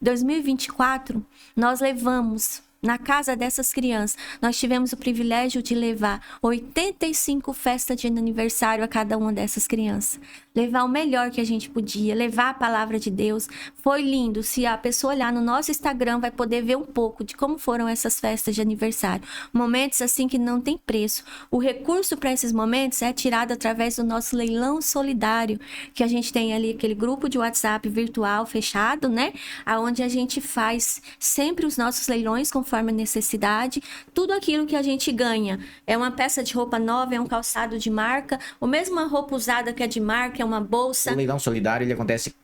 2024, nós levamos na casa dessas crianças, nós tivemos o privilégio de levar 85 festas de aniversário a cada uma dessas crianças. Levar o melhor que a gente podia, levar a palavra de Deus. Foi lindo. Se a pessoa olhar no nosso Instagram, vai poder ver um pouco de como foram essas festas de aniversário. Momentos assim que não tem preço. O recurso para esses momentos é tirado através do nosso leilão solidário, que a gente tem ali aquele grupo de WhatsApp virtual fechado, né? Onde a gente faz sempre os nossos leilões conforme a necessidade. Tudo aquilo que a gente ganha. É uma peça de roupa nova, é um calçado de marca, ou mesmo uma roupa usada que é de marca, é uma bolsa. O leilão solidário, ele acontece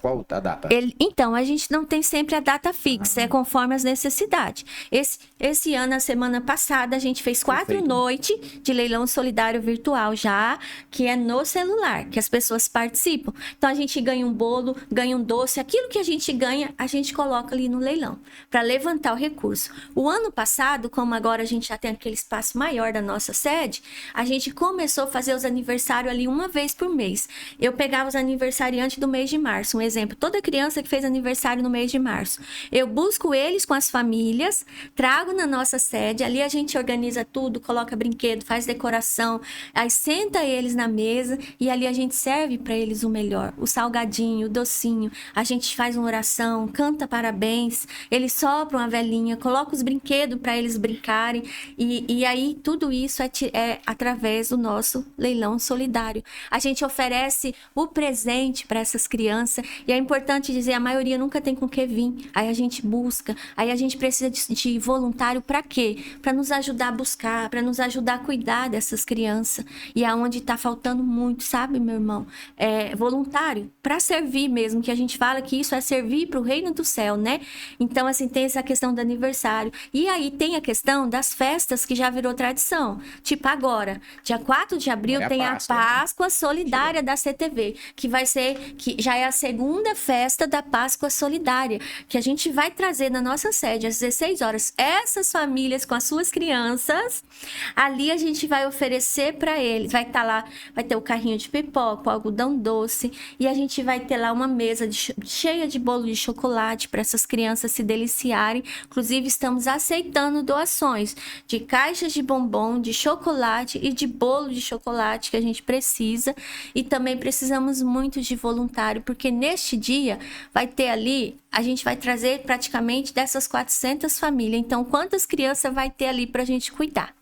qual a data? Então, a gente não tem sempre a data fixa, é conforme as necessidades. Esse ano, a semana passada, a gente fez 4 noites de leilão solidário virtual já, que é no celular, que as pessoas participam. Então, a gente ganha um bolo, ganha um doce, aquilo que a gente ganha, a gente coloca ali no leilão, para levantar o recurso. O ano passado, como agora a gente já tem aquele espaço maior da nossa sede, a gente começou a fazer os aniversários ali uma vez por mês. Eu pegava os aniversariantes do mês de março. Um exemplo, toda criança que fez aniversário no mês de março, eu busco eles com as famílias, trago na nossa sede, ali a gente organiza tudo, coloca brinquedo, faz decoração, aí senta eles na mesa e ali a gente serve para eles o melhor, o salgadinho, o docinho, a gente faz uma oração, canta parabéns, eles sopram a velhinha, coloca os brinquedos para eles brincarem e aí tudo isso é através do nosso leilão solidário. A gente oferece o presente para essas crianças. E é importante dizer, a maioria nunca tem com o que vir. Aí a gente busca, aí a gente precisa de voluntário para quê? Para nos ajudar a buscar, para nos ajudar a cuidar dessas crianças. E é onde está faltando muito, sabe, meu irmão? Voluntário, para servir mesmo, que a gente fala que isso é servir para o reino do céu, né? Então, assim, tem essa questão do aniversário. E aí tem a questão das festas que já virou tradição. Tipo agora, dia 4 de abril tem a Páscoa Solidária da CTV, que vai ser, que já é a segunda festa da Páscoa Solidária, que a gente vai trazer na nossa sede às 16 horas. Essas famílias com as suas crianças, ali a gente vai oferecer para eles. Vai estar lá, vai ter o carrinho de pipoca, o algodão doce, e a gente vai ter lá uma mesa cheia de bolo de chocolate para essas crianças se deliciarem. Inclusive, estamos aceitando doações de caixas de bombom, de chocolate e de bolo de chocolate que a gente precisa. E também precisamos muito de voluntário, porque neste dia vai ter ali, a gente vai trazer praticamente dessas 400 famílias. Então, quantas crianças vai ter ali para a gente cuidar?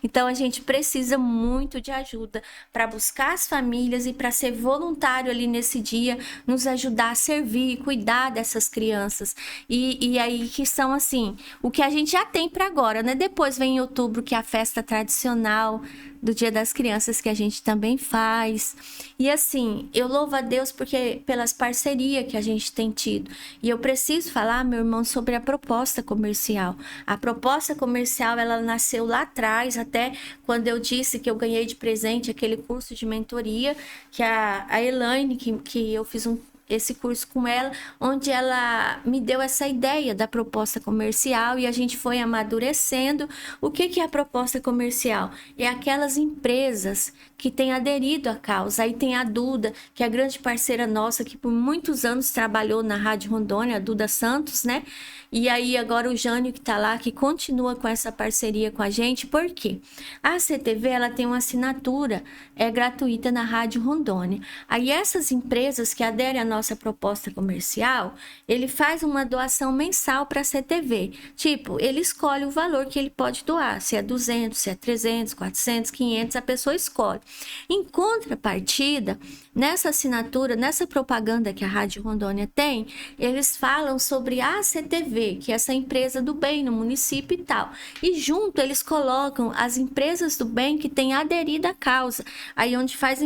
Então, a gente precisa muito de ajuda para buscar as famílias e para ser voluntário ali nesse dia, nos ajudar a servir e cuidar dessas crianças. E aí que são, assim, o que a gente já tem para agora, né? Depois vem em outubro, que é a festa tradicional do Dia das Crianças, que a gente também faz. E assim, eu louvo a Deus porque pelas parcerias que a gente tem tido. E eu preciso falar, meu irmão, sobre a proposta comercial. A proposta comercial, ela nasceu lá atrás, até quando eu disse que eu ganhei de presente aquele curso de mentoria, que a Elaine, que eu fiz esse curso com ela, onde ela me deu essa ideia da proposta comercial e a gente foi amadurecendo. O que é a proposta comercial? É aquelas empresas que têm aderido à causa. Aí tem a Duda, que é a grande parceira nossa, que por muitos anos trabalhou na Rádio Rondônia, a Duda Santos, né? E aí agora o Jânio que está lá, que continua com essa parceria com a gente. Por quê? A CTV, ela tem uma assinatura gratuita na Rádio Rondônia. Aí essas empresas que aderem à nossa proposta comercial, ele faz uma doação mensal para a CTV. Tipo, ele escolhe o valor que ele pode doar, se é 200, se é 300, 400, 500, a pessoa escolhe. Em contrapartida, nessa assinatura, nessa propaganda que a Rádio Rondônia tem, eles falam sobre a CTV, que é essa empresa do bem no município e tal. E junto eles colocam as empresas do bem que têm aderido à causa. Aí onde faz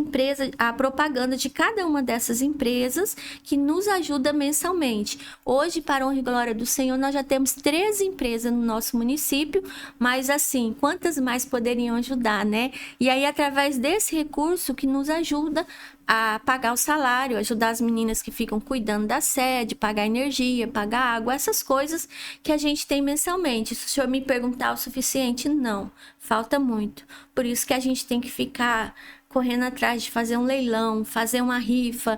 a propaganda de cada uma dessas empresas que nos ajudam mensalmente. Hoje, para a honra e glória do Senhor, nós já temos 13 empresas no nosso município, mas assim, quantas mais poderiam ajudar, né? E aí, através desse recurso que nos ajuda a pagar o salário, ajudar as meninas que ficam cuidando da sede, pagar energia, pagar água, essas coisas que a gente tem mensalmente. Se o senhor me perguntar o suficiente, não, falta muito. Por isso que a gente tem que ficar correndo atrás de fazer um leilão, fazer uma rifa,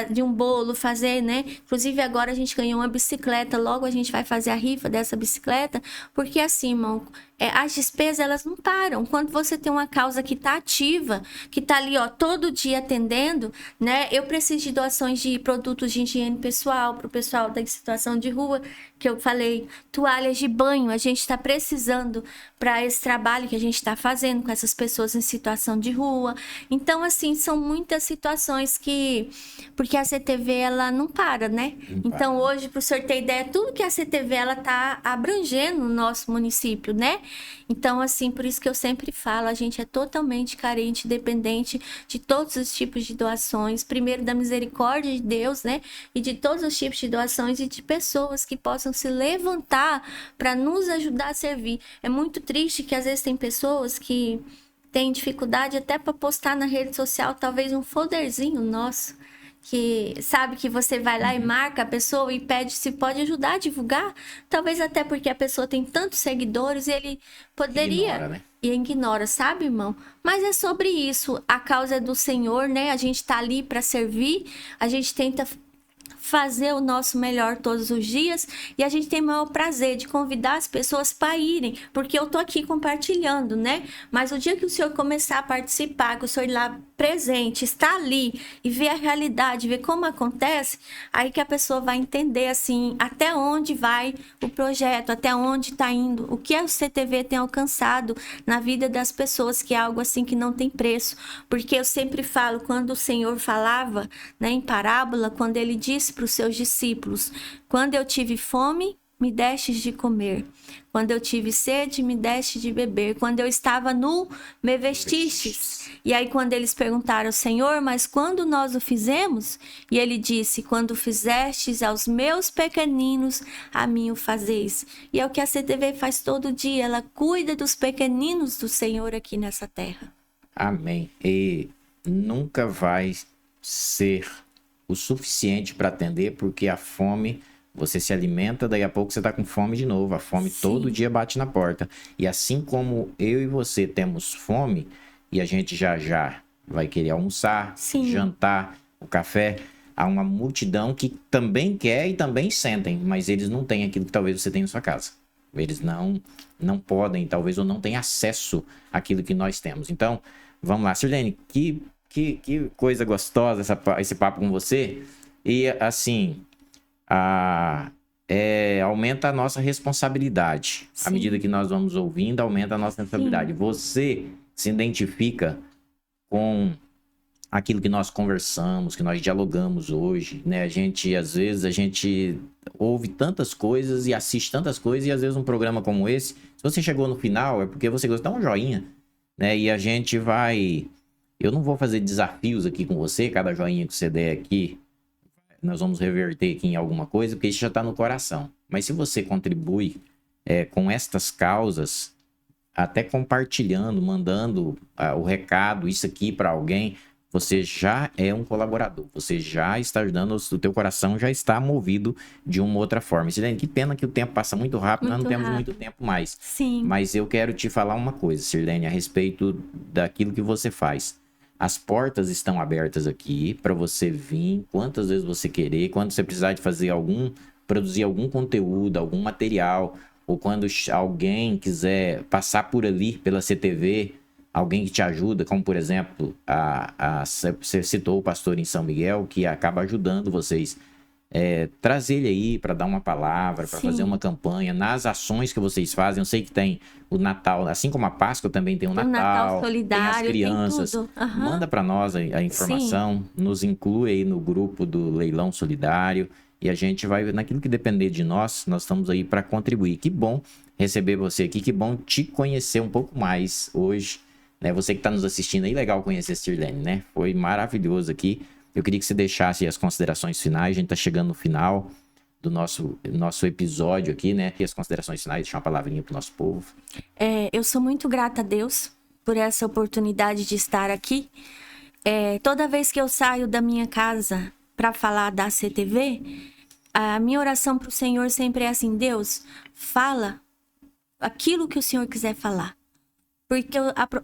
de um bolo, fazer, né? Inclusive agora a gente ganhou uma bicicleta, logo a gente vai fazer a rifa dessa bicicleta, porque assim, irmão, as despesas, elas não param. Quando você tem uma causa que está ativa, que está ali, ó, todo dia atendendo, né? Eu preciso de doações de produtos de higiene pessoal para o pessoal da situação de rua, que eu falei, toalhas de banho, a gente está precisando para esse trabalho que a gente está fazendo com essas pessoas em situação de rua. Então, assim, são muitas situações que... Porque a CTV, ela não para, né? Então, hoje, para o senhor ter ideia, tudo que a CTV, ela está abrangendo no nosso município, né? Então, assim, por isso que eu sempre falo, a gente é totalmente carente, dependente de todos os tipos de doações, primeiro da misericórdia de Deus, né? E de todos os tipos de doações e de pessoas que possam se levantar para nos ajudar a servir. É muito triste que às vezes tem pessoas que têm dificuldade até para postar na rede social, talvez um folderzinho nosso, que sabe que você vai lá e marca a pessoa e pede se pode ajudar a divulgar, talvez até porque a pessoa tem tantos seguidores e ele poderia... Ignora, né? E ignora, sabe, irmão? Mas é sobre isso, a causa é do Senhor, né? A gente tá ali para servir, a gente tenta fazer o nosso melhor todos os dias e a gente tem o maior prazer de convidar as pessoas para irem, porque eu tô aqui compartilhando, né? Mas o dia que o senhor começar a participar, que o senhor ir lá presente, está ali e ver a realidade, ver como acontece, aí que a pessoa vai entender, assim, até onde vai o projeto, até onde está indo, o que a CTV tem alcançado na vida das pessoas, que é algo assim que não tem preço. Porque eu sempre falo, quando o Senhor falava, né, em parábola, quando ele disse para os seus discípulos, quando eu tive fome, me destes de comer. Quando eu tive sede, me deste de beber. Quando eu estava nu, me vestistes. E aí quando eles perguntaram, Senhor, mas quando nós o fizemos? E ele disse, quando fizestes aos meus pequeninos, a mim o fazeis. E é o que a CTV faz todo dia. Ela cuida dos pequeninos do Senhor aqui nessa terra. Amém. E nunca vai ser o suficiente para atender, porque a fome... Você se alimenta, daí a pouco você tá com fome de novo. A fome Sim. todo dia bate na porta. E assim como eu e você temos fome, e a gente já já vai querer almoçar, Sim. jantar, o café, há uma multidão que também quer e também sentem, mas eles não têm aquilo que talvez você tenha em sua casa. Eles não podem, talvez, ou não têm acesso àquilo que nós temos. Então, vamos lá. Sirlene, que coisa gostosa esse papo com você. E, assim... aumenta a nossa responsabilidade. Sim. À medida que nós vamos ouvindo, aumenta a nossa responsabilidade. Sim. Você se identifica com aquilo que nós conversamos, que nós dialogamos hoje, né? Às vezes, a gente ouve tantas coisas e assiste tantas coisas, e às vezes um programa como esse, se você chegou no final, é porque você gostou, dá um joinha, né? E a gente vai... Eu não vou fazer desafios aqui com você, cada joinha que você der aqui, nós vamos reverter aqui em alguma coisa, porque isso já está no coração. Mas se você contribui com estas causas, até compartilhando, mandando o recado, isso aqui para alguém, você já é um colaborador. Você já está ajudando, o teu coração já está movido de uma outra forma. Sirlene, que pena que o tempo passa muito rápido, nós não temos muito tempo mais. Sim. Mas eu quero te falar uma coisa, Sirlene, a respeito daquilo que você faz. As portas estão abertas aqui para você vir quantas vezes você querer, quando você precisar de produzir algum conteúdo, algum material, ou quando alguém quiser passar por ali, pela CTV, alguém que te ajuda, como por exemplo, você citou o pastor em São Miguel, que acaba ajudando vocês. Trazer ele aí para dar uma palavra, para fazer uma campanha, nas ações que vocês fazem. Eu sei que tem o Natal, assim como a Páscoa também tem o Natal solidário, tem as crianças. Tem tudo. Uhum. Manda para nós a informação, Sim. Nos inclui aí no grupo do Leilão Solidário e a gente vai, naquilo que depender de nós estamos aí para contribuir. Que bom receber você aqui, que bom te conhecer um pouco mais hoje, né? Você que está nos assistindo aí, legal conhecer a Sirlene, né? Foi maravilhoso aqui. Eu queria que você deixasse as considerações finais. A gente tá chegando no final do nosso episódio aqui, né? E as considerações finais, deixar uma palavrinha pro nosso povo. Eu sou muito grata a Deus por essa oportunidade de estar aqui. Toda vez que eu saio da minha casa para falar da CTV, a minha oração para o Senhor sempre é assim: Deus, fala aquilo que o Senhor quiser falar. Porque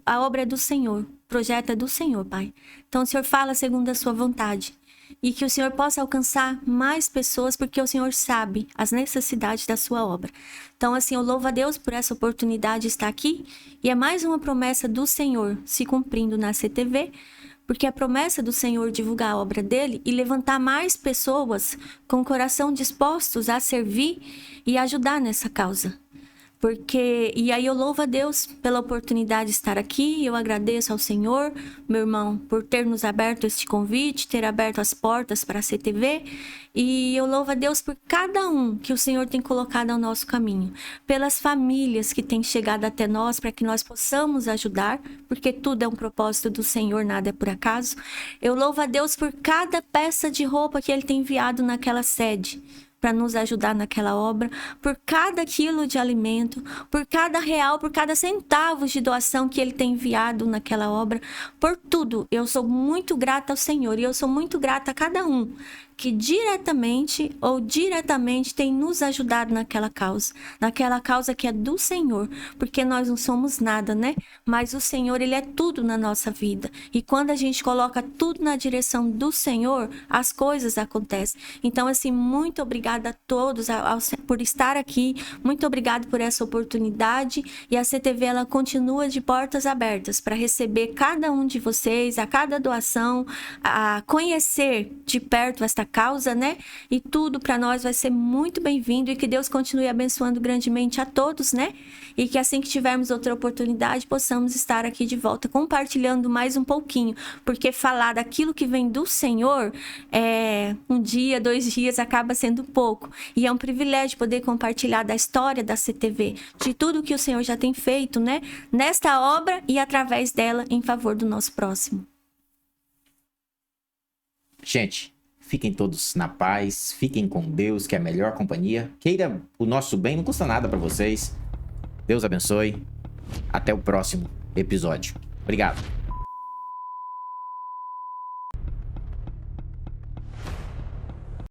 a obra é do Senhor, o projeto é do Senhor, Pai. Então o Senhor fala segundo a sua vontade. E que o Senhor possa alcançar mais pessoas, porque o Senhor sabe as necessidades da sua obra. Então, assim, eu louvo a Deus por essa oportunidade de estar aqui. E é mais uma promessa do Senhor se cumprindo na CTV, porque a promessa do Senhor divulgar a obra dele e levantar mais pessoas com o coração dispostos a servir e ajudar nessa causa. E aí eu louvo a Deus pela oportunidade de estar aqui. Eu agradeço ao Senhor, meu irmão, por ter nos aberto este convite, ter aberto as portas para a CTV. E eu louvo a Deus por cada um que o Senhor tem colocado ao nosso caminho, pelas famílias que têm chegado até nós para que nós possamos ajudar, porque tudo é um propósito do Senhor, nada é por acaso. Eu louvo a Deus por cada peça de roupa que Ele tem enviado naquela sede, para nos ajudar naquela obra, por cada quilo de alimento, por cada real, por cada centavo de doação que Ele tem enviado naquela obra, por tudo. Eu sou muito grata ao Senhor e eu sou muito grata a cada um que diretamente ou diretamente tem nos ajudado naquela causa que é do Senhor, porque nós não somos nada, né? Mas o Senhor, Ele é tudo na nossa vida. E quando a gente coloca tudo na direção do Senhor, as coisas acontecem. Então, assim, muito obrigada a todos por estar aqui, muito obrigada por essa oportunidade, e a CTV, ela continua de portas abertas para receber cada um de vocês, a cada doação, a conhecer de perto esta causa, né? E tudo para nós vai ser muito bem-vindo, e que Deus continue abençoando grandemente a todos, né? E que assim que tivermos outra oportunidade, possamos estar aqui de volta, compartilhando mais um pouquinho, porque falar daquilo que vem do Senhor, um dia, 2 dias, acaba sendo pouco. E é um privilégio poder compartilhar da história da CTV, de tudo que o Senhor já tem feito, né? Nesta obra e através dela, em favor do nosso próximo. Gente, fiquem todos na paz, fiquem com Deus, que é a melhor companhia. Queira o nosso bem, não custa nada para vocês. Deus abençoe. Até o próximo episódio. Obrigado.